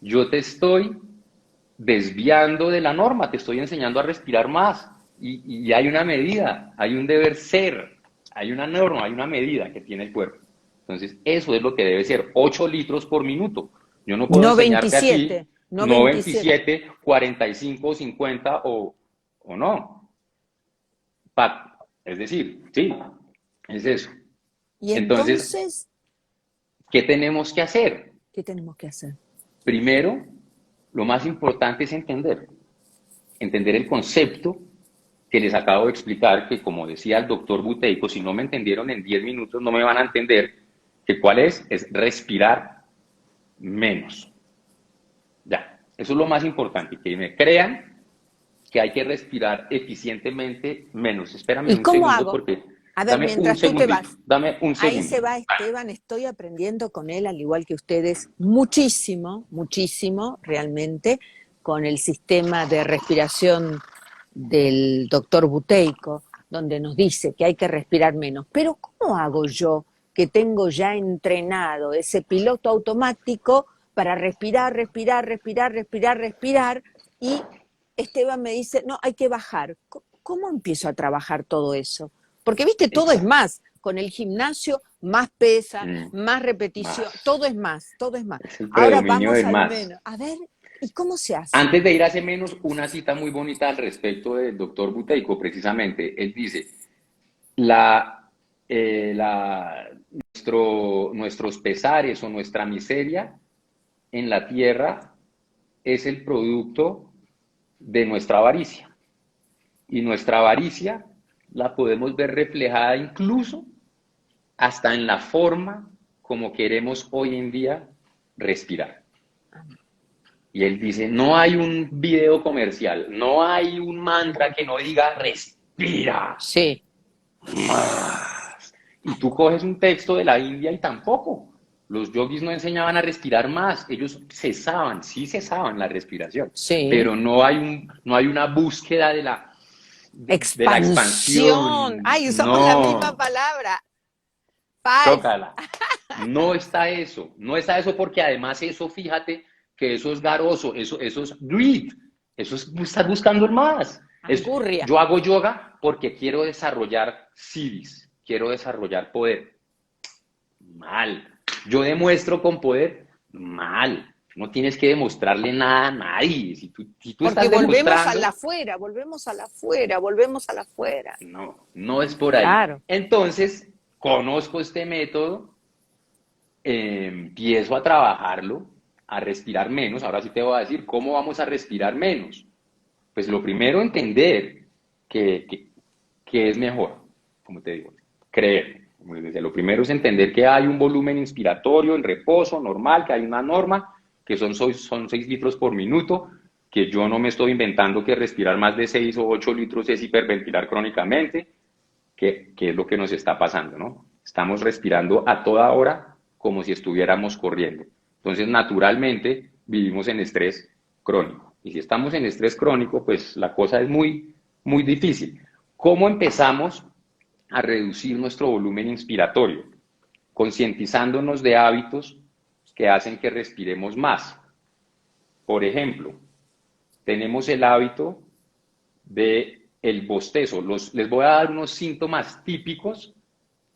yo te estoy desviando de la norma, te estoy enseñando a respirar más. Y hay una medida, hay un deber ser, hay una norma, hay una medida que tiene el cuerpo. Entonces, eso es lo que debe ser, 8 litros por minuto. Yo no puedo No enseñarte a 27, ti, no no 27. 27, 45, 50 o no. Es decir, sí, es eso. Y Entonces, entonces, ¿qué tenemos que hacer? ¿qué tenemos que hacer? Primero, lo más importante es entender el concepto que les acabo de explicar, que como decía el doctor Buteyko, si no me entendieron en 10 minutos no me van a entender, que cuál es respirar menos. Ya, eso es lo más importante, que me crean que hay que respirar eficientemente menos. Espérame ¿Y un cómo segundo hago? porque, A ver, dame un mientras tú te segundito, vas, dame un ahí segundo. se va Esteban, estoy aprendiendo con él, al igual que ustedes, muchísimo, muchísimo, realmente, con el sistema de respiración del doctor Buteyko, donde nos dice que hay que respirar menos. Pero ¿cómo hago yo que tengo ya entrenado ese piloto automático para respirar, respirar, respirar, respirar, respirar? Y Esteban me dice, no, hay que bajar. ¿Cómo empiezo a trabajar todo eso? Porque, viste, todo es Exacto. más. Con el gimnasio, más pesa, Mm, más repetición, más. todo es más, todo es más. Es el Ahora predominio vamos del al más. menos. A ver, ¿y cómo se hace? Antes de ir a hace menos, una cita muy bonita al respecto del doctor Buteyko, precisamente. Él dice, la, nuestros pesares o nuestra miseria en la tierra es el producto de nuestra avaricia. Y nuestra avaricia la podemos ver reflejada incluso hasta en la forma como queremos hoy en día respirar. Y él dice, no hay un video comercial, no hay un mantra que no diga respira Sí. más. Y tú coges un texto de la India y tampoco. Los yogis no enseñaban a respirar más, ellos cesaban, sí cesaban la respiración, Sí, pero no hay una búsqueda de la expansión. expansión. Ay, usamos la misma No, palabra. Paz. chócala. No está eso, no está eso porque además eso, fíjate, que eso es garoso, eso es greed, eso es estar buscando el más. Angurria. Yo hago yoga porque quiero desarrollar siddhis, quiero desarrollar poder. Mal. Yo demuestro con poder. Mal. No tienes que demostrarle nada a nadie. Si tú Porque estás volvemos a la demostrando, afuera, volvemos a la afuera, volvemos a la afuera. no, no es por ahí. Claro. Entonces, conozco este método, empiezo a trabajarlo, a respirar menos. Ahora sí te voy a decir cómo vamos a respirar menos. Pues lo primero, entender que, que, que es mejor, como te digo, creer. Como les decía, lo primero es entender que hay un volumen inspiratorio en reposo normal, que hay una norma, que son 6 litros por minuto, que yo no me estoy inventando que respirar más de 6 o 8 litros es hiperventilar crónicamente, que es lo que nos está pasando, ¿no? Estamos respirando a toda hora como si estuviéramos corriendo. Entonces, naturalmente, vivimos en estrés crónico. Y si estamos en estrés crónico, pues la cosa es muy, muy difícil. ¿Cómo empezamos a reducir nuestro volumen inspiratorio? Concientizándonos de hábitos que hacen que respiremos más. Por ejemplo, tenemos el hábito de el bostezo. Les voy a dar unos síntomas típicos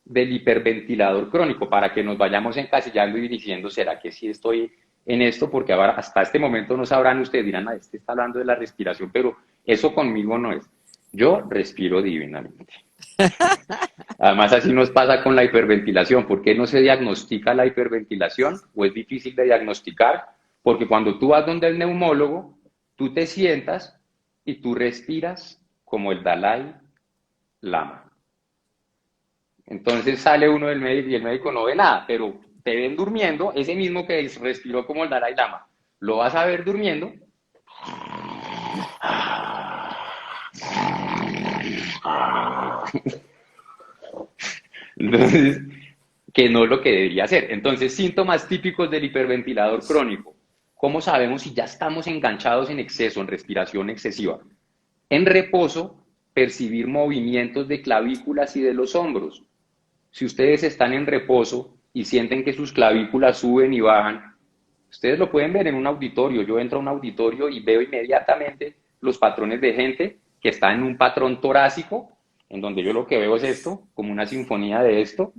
del hiperventilador crónico para que nos vayamos encasillando y diciendo, ¿será que sí estoy en esto? Porque ahora, hasta este momento no sabrán ustedes, dirán, este está hablando de la respiración, pero eso conmigo no es. Yo respiro divinamente. Además, así nos pasa con la hiperventilación. ¿Por qué no se diagnostica la hiperventilación? ¿O es difícil de diagnosticar? Porque cuando tú vas donde el neumólogo, tú te sientas y tú respiras como el Dalai Lama. Entonces sale uno del médico y el médico no ve nada, pero te ven durmiendo, ese mismo que respiró como el Dalai Lama, lo vas a ver durmiendo. Entonces, que no es lo que debería hacer. Entonces, síntomas típicos del hiperventilador crónico. ¿Cómo sabemos si ya estamos enganchados en exceso, en respiración excesiva? En reposo, percibir movimientos de clavículas y de los hombros. Si ustedes están en reposo y sienten que sus clavículas suben y bajan, ustedes lo pueden ver en un auditorio. Yo entro a un auditorio y veo inmediatamente los patrones de gente que está en un patrón torácico, en donde yo lo que veo es esto, como una sinfonía de esto.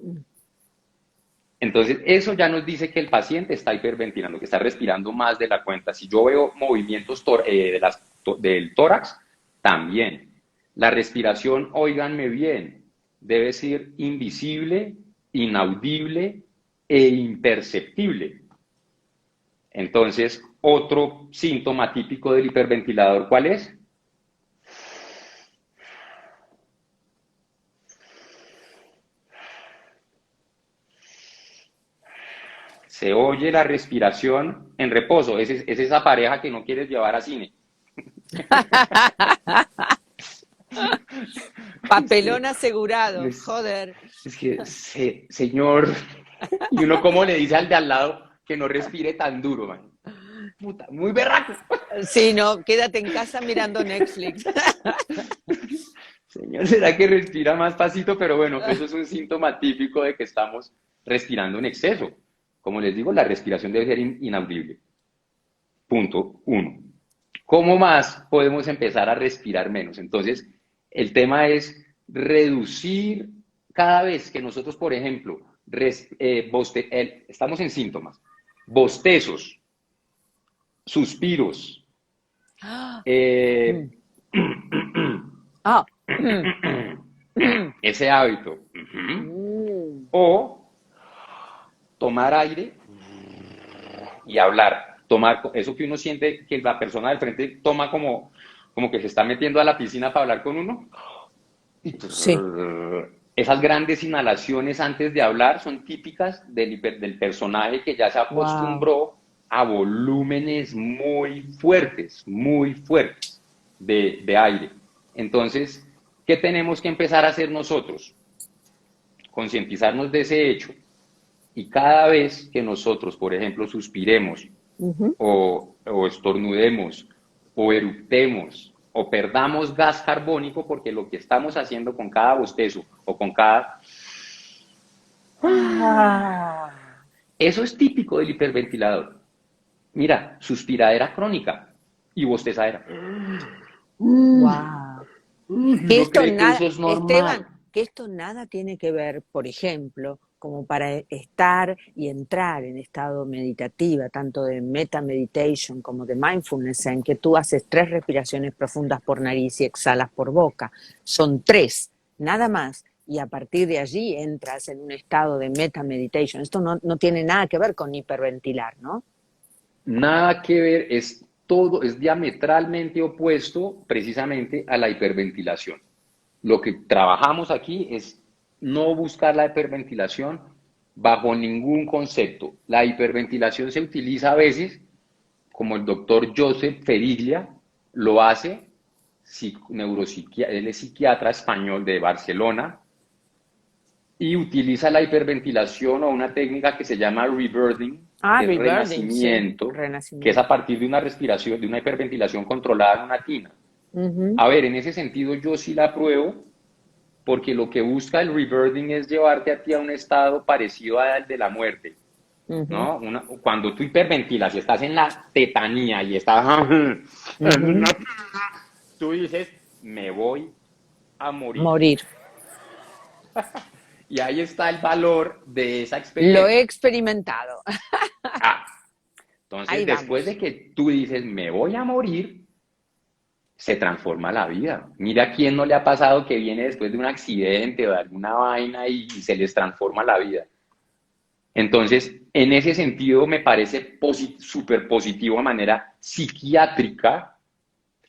Entonces, eso ya nos dice que el paciente está hiperventilando, que está respirando más de la cuenta. Si yo veo movimientos del tórax, también. La respiración, óiganme bien, debe ser invisible, inaudible e imperceptible. Entonces, otro síntoma típico del hiperventilador, ¿cuál es? Se oye la respiración en reposo. Es esa pareja que no quieres llevar a cine. Papelón asegurado, joder. Es que, señor, y uno como le dice al de al lado que no respire tan duro, man. Puta, muy berraco. Sí, no, quédate en casa mirando Netflix. Señor, ¿será que respira más pasito? Pero bueno, eso es un síntoma típico de que estamos respirando en exceso. Como les digo, la respiración debe ser inaudible. Punto uno. ¿Cómo más podemos empezar a respirar menos? Entonces, el tema es reducir cada vez que nosotros, por ejemplo, estamos en síntomas, bostezos, suspiros, eh, Ah. ese hábito, o tomar aire y hablar. Tomar eso que uno siente que la persona del frente toma como que se está metiendo a la piscina para hablar con uno. Sí. Esas grandes inhalaciones antes de hablar son típicas del personaje que ya se acostumbró a volúmenes muy fuertes de aire. Entonces, ¿qué tenemos que empezar a hacer nosotros? Concientizarnos de ese hecho. Y cada vez que nosotros, por ejemplo, suspiremos, o estornudemos, o eructemos, o perdamos gas carbónico, porque lo que estamos haciendo con cada bostezo o con cada... Eso es típico del hiperventilador. Mira, suspiradera crónica y bostezadera. Wow. Que esto ¿Cree que eso es normal? Esteban, que esto nada tiene que ver, por ejemplo, como para estar y entrar en estado meditativa, tanto de meta meditation como de mindfulness, en que tú haces 3 respiraciones profundas por nariz y exhalas por boca. Son 3, nada más. Y a partir de allí entras en un estado de meta meditation. Esto no tiene nada que ver con hiperventilar, ¿no? Nada que ver, es diametralmente opuesto precisamente a la hiperventilación. Lo que trabajamos aquí es no buscar la hiperventilación bajo ningún concepto. La hiperventilación se utiliza a veces, como el doctor Joseph Feriglia lo hace, él es psiquiatra español de Barcelona, y utiliza la hiperventilación o una técnica que se llama rebirthing, Ah, que es rebirthing, sí, renacimiento, que es a renacimiento. partir de una respiración, de una hiperventilación controlada en una tina. Ujú, A ver, en ese sentido yo sí la apruebo, porque lo que busca el rebirthing es llevarte a ti a un estado parecido al de la muerte, ujú, ¿no? Cuando tú hiperventilas y estás en la tetanía y estás en ujú. una, tú dices, me voy a morir. Morir. Y ahí está el valor de esa Lo he experiencia. experimentado. Ah, entonces Ahí después de vamos. que tú dices, me voy a morir, se transforma la vida. Mira a quién no le ha pasado que viene después de un accidente o de alguna vaina y se les transforma la vida. Entonces, en ese sentido, me parece súper positivo de manera psiquiátrica,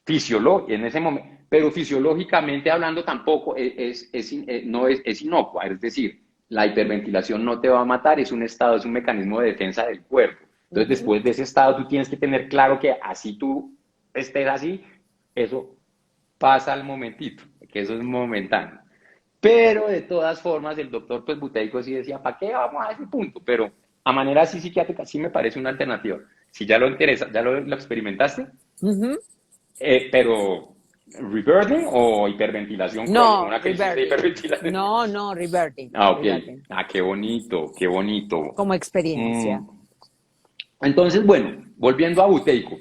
fisiológica, en ese momento, pero fisiológicamente hablando tampoco no es inocua, es decir, la hiperventilación no te va a matar, es un estado, es un mecanismo de defensa del cuerpo. Entonces, Ujú. después de ese estado, tú tienes que tener claro que así tú estés así, eso pasa al momentito, que eso es momentáneo. Pero de todas formas, el doctor pues buteico sí decía, ¿para qué vamos a ese punto? Pero a manera así psiquiátrica sí me parece una alternativa. Si ya lo interesa, ya lo experimentaste, Ujú. pero rebirthing o hiperventilación crónica, No, una crisis de reverting. hiperventilación. No, no, reverting. Ah, ok. Reverting. Ah, qué bonito, qué bonito. Como experiencia. Mm. Entonces, bueno, volviendo a buteico,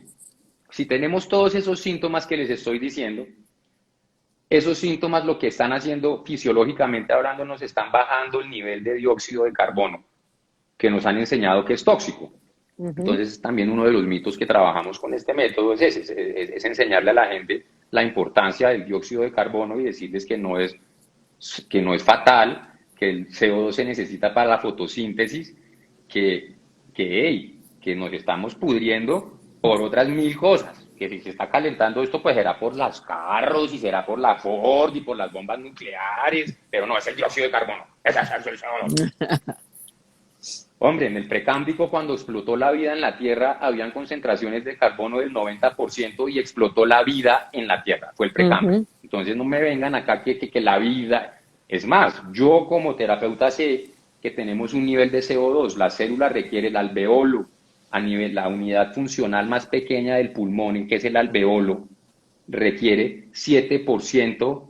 si tenemos todos esos síntomas que les estoy diciendo, esos síntomas lo que están haciendo fisiológicamente hablando nos están bajando el nivel de dióxido de carbono que nos han enseñado que es tóxico. Ujú. Entonces también uno de los mitos que trabajamos con este método es ese, es enseñarle a la gente la importancia del dióxido de carbono y decirles que no es fatal, que el CO2 se necesita para la fotosíntesis, que nos estamos pudriendo por otras mil cosas, que si se está calentando esto, pues será por los carros y será por la Ford y por las bombas nucleares, pero no es el dióxido de carbono, es el CO2. Hombre, en el precámbrico, cuando explotó la vida en la Tierra, habían concentraciones de carbono del 90% y explotó la vida en la Tierra. Fue el precámbrico. Ujú. Entonces no me vengan acá que la vida... Es más, yo como terapeuta sé que tenemos un nivel de CO2. La célula requiere el alveolo, a nivel, la unidad funcional más pequeña del pulmón, en que es el alveolo, requiere 7%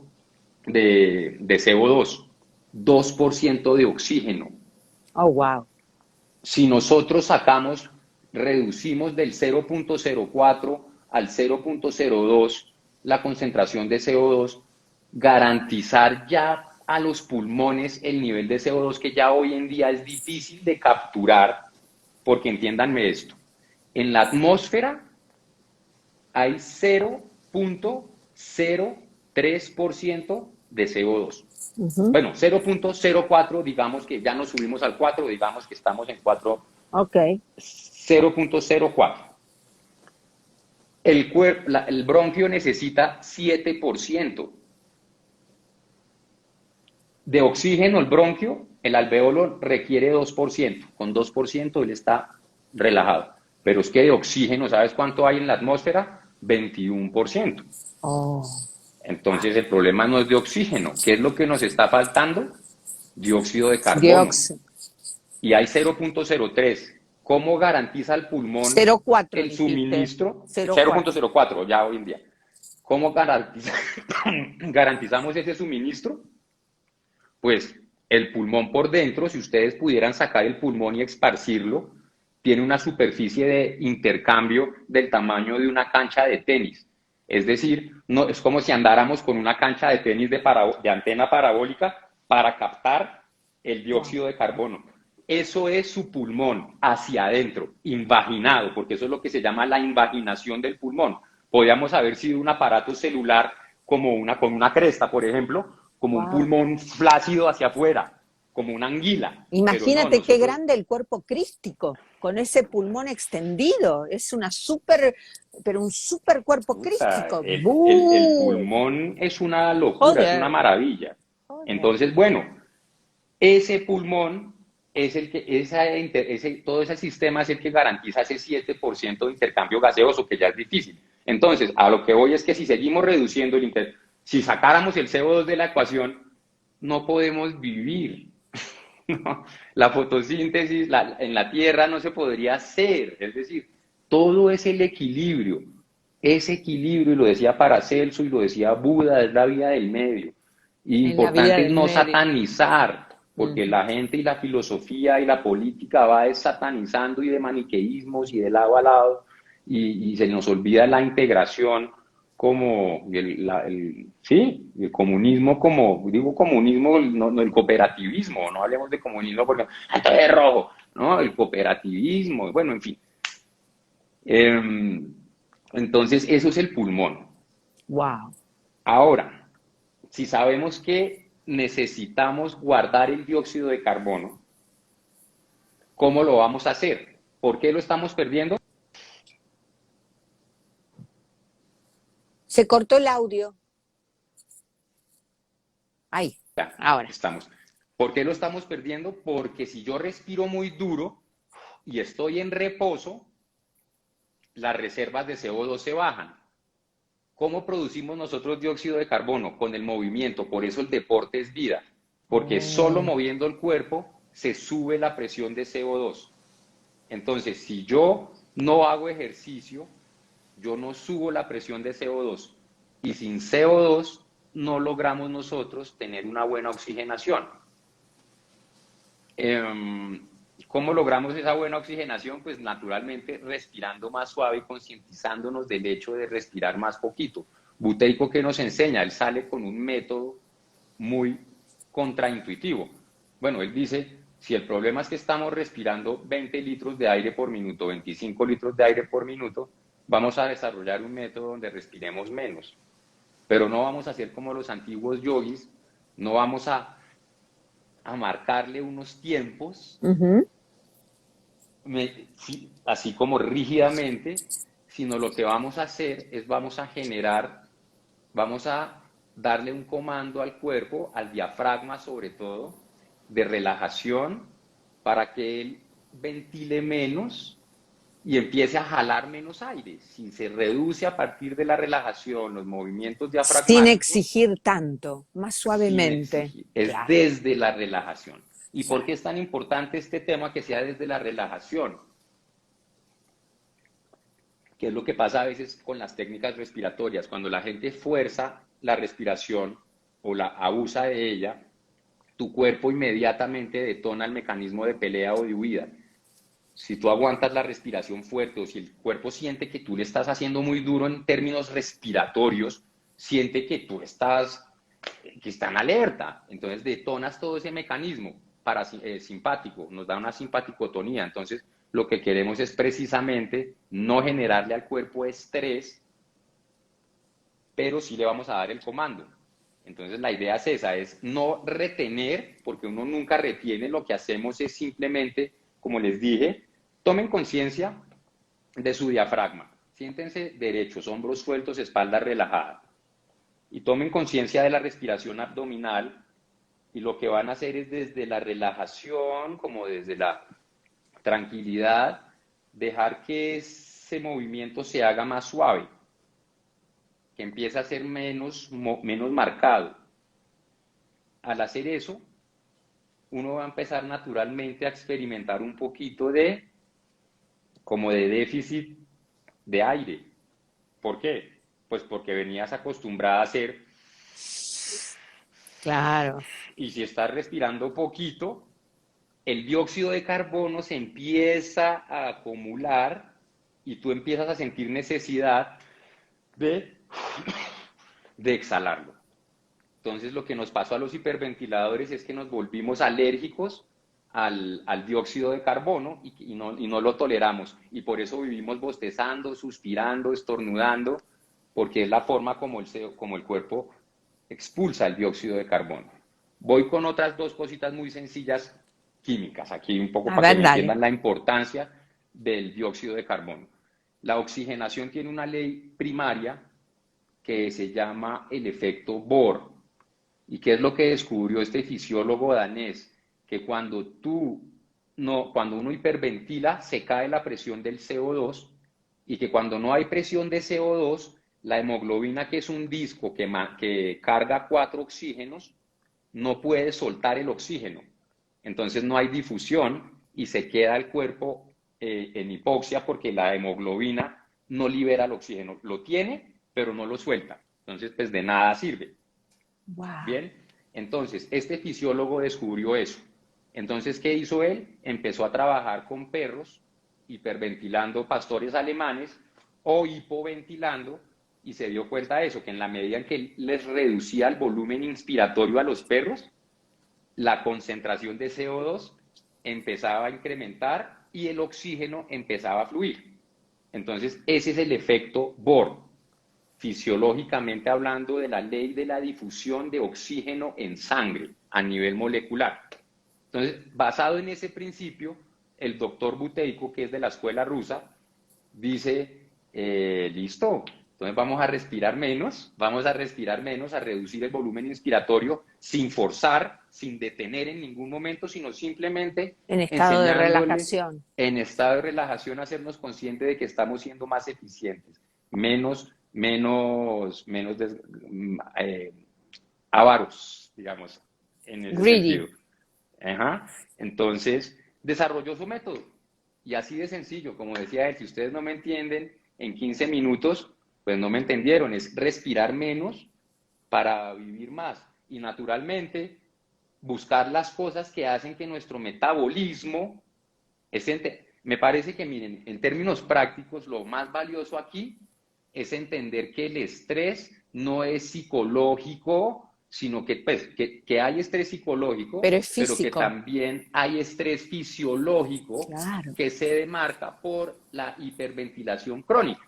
de CO2, 2% de oxígeno. Oh, wow. Si nosotros sacamos, reducimos del 0.04 al 0.02 la concentración de CO2, garantizar ya a los pulmones el nivel de CO2 que ya hoy en día es difícil de capturar, porque entiéndanme esto, en la atmósfera hay 0.03% de CO2. Ujú. Bueno, 0.04, digamos que ya nos subimos al 4, digamos que estamos en 4, Ok. 0.04. El bronquio necesita 7% de oxígeno, el bronquio, el alveolo requiere 2%. Con 2% él está relajado. Pero es que de oxígeno, ¿sabes cuánto hay en la atmósfera? 21%. Oh, Entonces el problema no es de oxígeno. ¿Qué es lo que nos está faltando? Dióxido de carbono. dióxido. Y hay 0.03. ¿Cómo garantiza el pulmón 04 el dijiste. suministro? 04. 0.04 ya hoy en día. ¿Cómo garantizamos ese suministro? Pues el pulmón por dentro, si ustedes pudieran sacar el pulmón y esparcirlo, tiene una superficie de intercambio del tamaño de una cancha de tenis. Es decir, no, es como si andáramos con una cancha de tenis de antena parabólica para captar el Wow. dióxido de carbono. Eso es su pulmón hacia adentro, invaginado, porque eso es lo que se llama la invaginación del pulmón. Podríamos haber sido un aparato celular con una cresta, por ejemplo, como un Wow. pulmón flácido hacia afuera, como una anguila, pero no, Imagínate qué nosotros, grande el cuerpo crístico, con ese pulmón extendido. Es una súper, pero un súper cuerpo puta, crístico. el ¡Bú! pulmón es una locura, es una Joder, maravilla. joder. Entonces, bueno, ese pulmón es el que, todo ese sistema es el que garantiza ese 7% de intercambio gaseoso, que ya es difícil. Entonces, a lo que voy es que si seguimos reduciendo si sacáramos el CO2 de la ecuación, no podemos vivir. ¿no? La fotosíntesis en la Tierra no se podría hacer. Es decir, todo es el equilibrio. Ese equilibrio, y lo decía Paracelso y lo decía Buda, es la vida del medio. Y En la vida importante es del no medio. satanizar, porque Ujú. la gente y la filosofía y la política va satanizando y de maniqueísmos y de lado a lado, y se nos olvida la integración como sí, el comunismo como, digo comunismo, no, no el cooperativismo, no hablemos de comunismo porque esto es rojo, ¿no? El cooperativismo, bueno, en fin. Entonces, eso es el pulmón. Wow. Ahora, si sabemos que necesitamos guardar el dióxido de carbono, ¿cómo lo vamos a hacer? ¿Por qué lo estamos perdiendo? Se cortó el audio. Ahí, Ya, ahora. estamos. ¿Por qué lo estamos perdiendo? Porque si yo respiro muy duro y estoy en reposo, las reservas de CO2 se bajan. ¿Cómo producimos nosotros dióxido de carbono? Con el movimiento. Por eso el deporte es vida. Porque solo Oh, moviendo el cuerpo se sube la presión de CO2. Entonces, si yo no hago ejercicio, yo no subo la presión de CO2. Y sin CO2 no logramos nosotros tener una buena oxigenación. ¿Cómo logramos esa buena oxigenación? Pues naturalmente respirando más suave y concientizándonos del hecho de respirar más poquito. Buteyko, ¿qué nos enseña? Él sale con un método muy contraintuitivo. Bueno, él dice, si el problema es que estamos respirando 20 litros de aire por minuto, 25 litros de aire por minuto, vamos a desarrollar un método donde respiremos menos. Pero no vamos a hacer como los antiguos yogis, no vamos a marcarle unos tiempos, ujú. así como rígidamente, sino lo que vamos a hacer es vamos a darle un comando al cuerpo, al diafragma sobre todo, de relajación para que él ventile menos y empiece a jalar menos aire. Si se reduce a partir de la relajación, los movimientos Sin diafragmáticos, exigir tanto, más sin suavemente. exigir, es Claro, desde la relajación. ¿Y por claro. qué es tan importante este tema que sea desde la relajación? ¿Qué es lo que pasa a veces con las técnicas respiratorias? Cuando la gente fuerza la respiración o la abusa de ella, tu cuerpo inmediatamente detona el mecanismo de pelea o de huida. Si tú aguantas la respiración fuerte o si el cuerpo siente que tú le estás haciendo muy duro en términos respiratorios, siente que tú estás, que está en alerta. Entonces detonas todo ese mecanismo simpático, nos da una simpaticotonía. Entonces lo que queremos es precisamente no generarle al cuerpo estrés, pero sí le vamos a dar el comando. Entonces la idea es esa, es no retener, porque uno nunca retiene, lo que hacemos es simplemente, como les dije, tomen conciencia de su diafragma, siéntense derechos, hombros sueltos, espalda relajada, y tomen conciencia de la respiración abdominal, y lo que van a hacer es desde la relajación, como desde la tranquilidad, dejar que ese movimiento se haga más suave, que empiece a ser menos marcado. Al hacer eso, uno va a empezar naturalmente a experimentar un poquito como de déficit de aire. ¿Por qué? Pues porque venías acostumbrada a hacer, Claro. y si estás respirando poquito, el dióxido de carbono se empieza a acumular y tú empiezas a sentir necesidad de, de exhalarlo. Entonces lo que nos pasó a los hiperventiladores es que nos volvimos alérgicos al dióxido de carbono y no lo toleramos. Y por eso vivimos bostezando, suspirando, estornudando, porque es la forma como el cuerpo expulsa el dióxido de carbono. Voy con otras dos cositas muy sencillas químicas, aquí un poco A para que ver, me dale. entiendan la importancia del dióxido de carbono. La oxigenación tiene una ley primaria que se llama el efecto Bohr. ¿Y qué es lo que descubrió este fisiólogo danés? Que cuando uno hiperventila, se cae la presión del CO2 y que cuando no hay presión de CO2, la hemoglobina, que es un disco que carga 4 oxígenos, no puede soltar el oxígeno. entonces no hay difusión y se queda el cuerpo en hipoxia porque la hemoglobina no libera el oxígeno. Lo tiene, pero no lo suelta. Entonces, pues de nada sirve. Wow. Bien, entonces, este fisiólogo descubrió eso. Entonces, ¿qué hizo él? Empezó a trabajar con perros, hiperventilando pastores alemanes o hipoventilando, y se dio cuenta de eso, que en la medida en que les reducía el volumen inspiratorio a los perros, la concentración de CO2 empezaba a incrementar y el oxígeno empezaba a fluir. Entonces, ese es el efecto Bohr, fisiológicamente hablando de la ley de la difusión de oxígeno en sangre a nivel molecular. Entonces, basado en ese principio, el doctor Buteyko, que es de la escuela rusa, dice, listo, entonces vamos a respirar menos, a reducir el volumen inspiratorio sin forzar, sin detener en ningún momento, sino simplemente En estado de enseñándole relajación. en estado de relajación a hacernos conscientes de que estamos siendo más eficientes, menos avaros, digamos, en ese Greedy. sentido. Ajá. Entonces, desarrolló su método. Y así de sencillo, como decía él, si ustedes no me entienden en 15 minutos, pues no me entendieron. Es respirar menos para vivir más. Y naturalmente, buscar las cosas que hacen que nuestro metabolismo, me parece que, miren, en términos prácticos, lo más valioso aquí es entender que el estrés no es psicológico, sino que, pues, que hay estrés psicológico, Pero es pero que físico. también hay estrés fisiológico Claro. que se demarca por la hiperventilación crónica.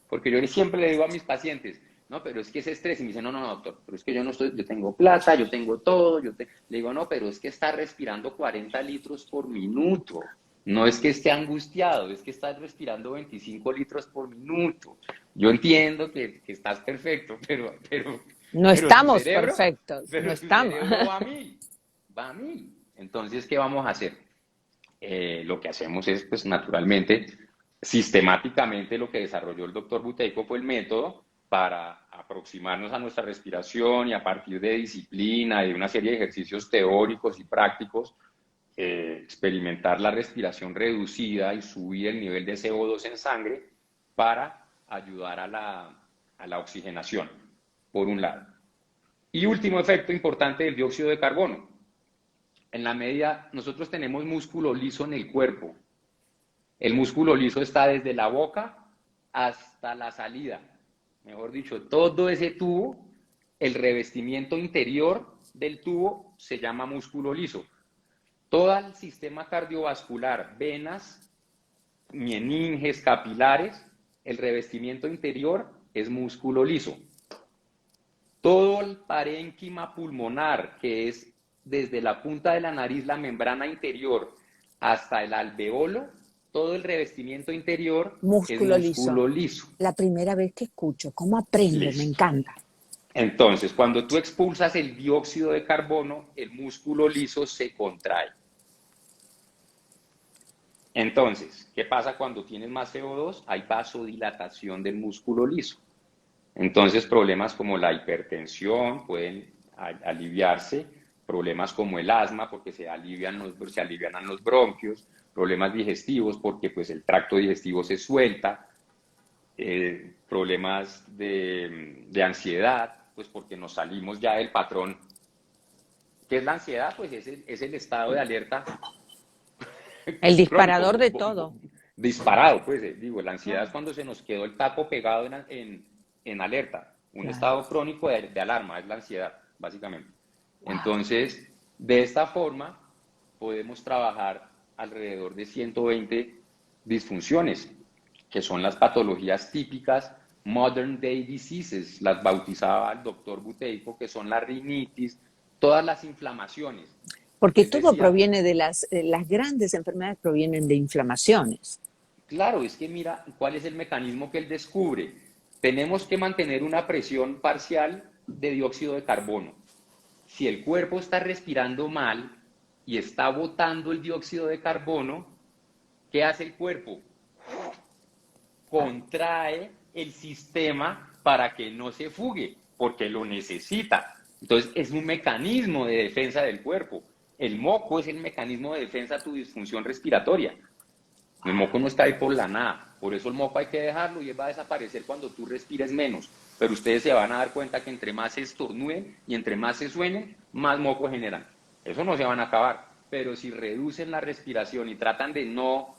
Porque yo siempre le digo a mis pacientes, no, pero es que ese estrés, y me dicen, no, no, doctor, pero es que yo no estoy, yo tengo plata, yo tengo todo, le digo, no, pero es que está respirando 40 litros por minuto. No es que esté angustiado, es que estás respirando 25 litros por minuto. Yo entiendo que estás perfecto, No pero tu estamos cerebro, perfectos, no pero tu estamos. cerebro va a mil, va a mil. Entonces, ¿qué vamos a hacer? Lo que hacemos es, pues naturalmente, sistemáticamente lo que desarrolló el doctor Buteyko fue el método para aproximarnos a nuestra respiración y a partir de disciplina y de una serie de ejercicios teóricos y prácticos, experimentar la respiración reducida y subir el nivel de CO2 en sangre para ayudar a la oxigenación, por un lado. Y último efecto importante del dióxido de carbono. En la medida, nosotros tenemos músculo liso en el cuerpo. El músculo liso está desde la boca hasta la salida. Mejor dicho, todo ese tubo, el revestimiento interior del tubo se llama músculo liso. Todo el sistema cardiovascular, venas, meninges, capilares, el revestimiento interior es músculo liso. Todo el parénquima pulmonar, que es desde la punta de la nariz, la membrana interior, hasta el alveolo, todo el revestimiento interior es Músculo liso. músculo liso. La primera vez que escucho. ¿Cómo aprendo? Me Listo. encanta. Entonces, cuando tú expulsas el dióxido de carbono, el músculo liso se contrae. Entonces, ¿qué pasa cuando tienes más CO2? Hay vasodilatación del músculo liso. Entonces, problemas como la hipertensión pueden aliviarse, problemas como el asma, porque se alivian los bronquios, problemas digestivos, porque pues el tracto digestivo se suelta, problemas de ansiedad, pues porque nos salimos ya del patrón. ¿Qué es la ansiedad? Pues es el estado de alerta El crónico, disparador de todo. disparado, pues digo, la ansiedad es Claro, cuando se nos quedó el taco pegado en alerta. Un claro. estado crónico de alarma es la ansiedad, básicamente. Wow. Entonces, de esta forma, podemos trabajar alrededor de 120 disfunciones, que son las patologías típicas modern day diseases, las bautizaba el doctor Buteyko, que son la rinitis, todas las inflamaciones. Porque Él todo decía, proviene de las grandes enfermedades provienen de inflamaciones. claro, es que mira cuál es el mecanismo que él descubre. Tenemos que mantener una presión parcial de dióxido de carbono. Si el cuerpo está respirando mal y está botando el dióxido de carbono, ¿qué hace el cuerpo? Contrae el sistema para que no se fugue, porque lo necesita. Entonces es un mecanismo de defensa del cuerpo. El moco es el mecanismo de defensa a tu disfunción respiratoria. El moco no está ahí por la nada. Por eso el moco hay que dejarlo y él va a desaparecer cuando tú respires menos. Pero ustedes se van a dar cuenta que entre más se estornuden y entre más se suenen, más moco generan. Eso no se van a acabar. Pero si reducen la respiración y tratan de no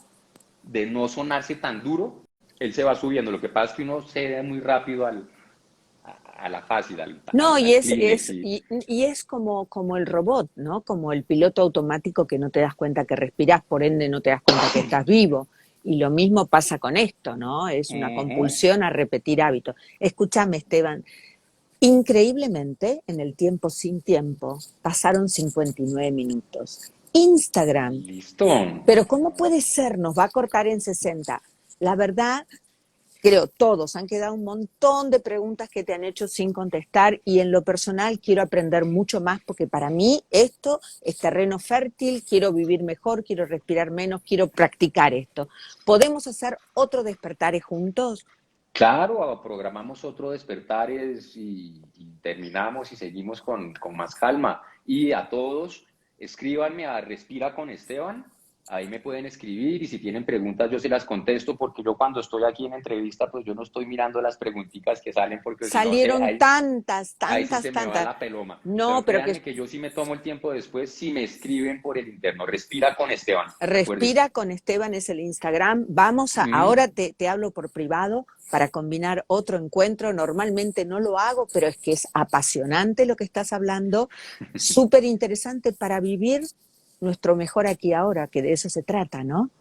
sonarse tan duro, él se va subiendo. Lo que pasa es que uno cede muy rápido a la fácil, No, al Kleenex. y es como el robot, ¿no? Como el piloto automático que no te das cuenta que respirás, por ende no te das cuenta que estás vivo. Y lo mismo pasa con esto, ¿no? Es una compulsión a repetir hábitos. Escúchame, Esteban, increíblemente, en el tiempo sin tiempo, pasaron 59 minutos. Instagram, Listo. pero ¿cómo puede ser? Nos va a cortar en 60. La verdad, creo, todos han quedado un montón de preguntas que te han hecho sin contestar y en lo personal quiero aprender mucho más porque para mí esto es terreno fértil, quiero vivir mejor, quiero respirar menos, quiero practicar esto. ¿Podemos hacer otro despertar juntos? Claro, programamos otro despertares y terminamos y seguimos con más calma. Y a todos, escríbanme a Respira con Esteban, ahí me pueden escribir y si tienen preguntas yo se las contesto porque yo cuando estoy aquí en entrevista pues yo no estoy mirando las preguntitas que salen porque si no Salieron tantas, ahí sí tantas, se me va tantas. la peloma. No, Pero pero créanme que que yo sí me tomo el tiempo después si me escriben por el interno. Respira con Esteban, acuérdense. Respira con Esteban es el Instagram. Ahora te hablo por privado para combinar otro encuentro. Normalmente no lo hago, pero es que es apasionante lo que estás hablando, súper interesante para vivir nuestro mejor aquí y ahora, que de eso se trata, ¿no?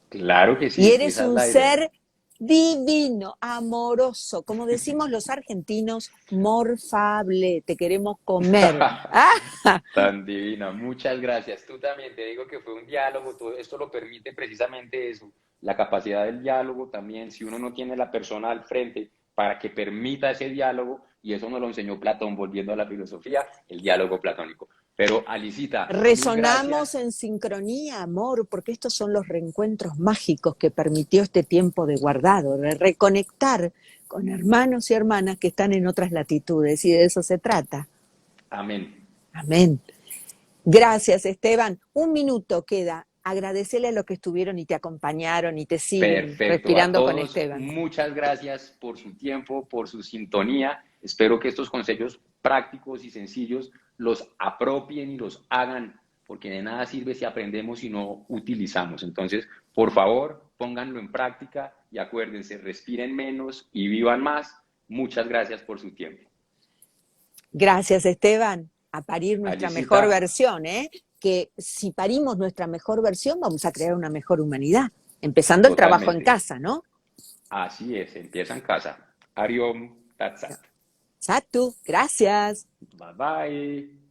Claro que Y sí, eres esa es un la idea. ser divino, amoroso, como decimos los argentinos, morfable, te queremos comer. ¡Ah! Tan divina, muchas gracias. Tú también, te digo que fue un diálogo, todo esto lo permite precisamente eso, la capacidad del diálogo también, si uno no tiene la persona al frente para que permita ese diálogo, y eso nos lo enseñó Platón, volviendo a la filosofía, el diálogo platónico. Pero Alicita, mil Resonamos gracias. en sincronía, amor, porque estos son los reencuentros mágicos que permitió este tiempo de guardado, de reconectar con hermanos y hermanas que están en otras latitudes, y de eso se trata. Amén. Amén. Gracias, Esteban. Un minuto queda. Agradecerle a los que estuvieron y te acompañaron y te siguen Perfecto. A respirando con todos, Esteban. muchas gracias por su tiempo, por su sintonía. Espero que estos consejos prácticos y sencillos los apropien y los hagan, porque de nada sirve si aprendemos y no utilizamos. Entonces, por favor, pónganlo en práctica y acuérdense, respiren menos y vivan más. Muchas gracias por su tiempo. Gracias, Esteban. A parir nuestra Alicita, mejor versión, ¿eh? Que si parimos nuestra mejor versión, vamos a crear una mejor humanidad. Empezando el trabajo en totalmente. casa, ¿no? Así es, empieza en casa. Ariom Tatsat. Satu, gracias. Bye bye.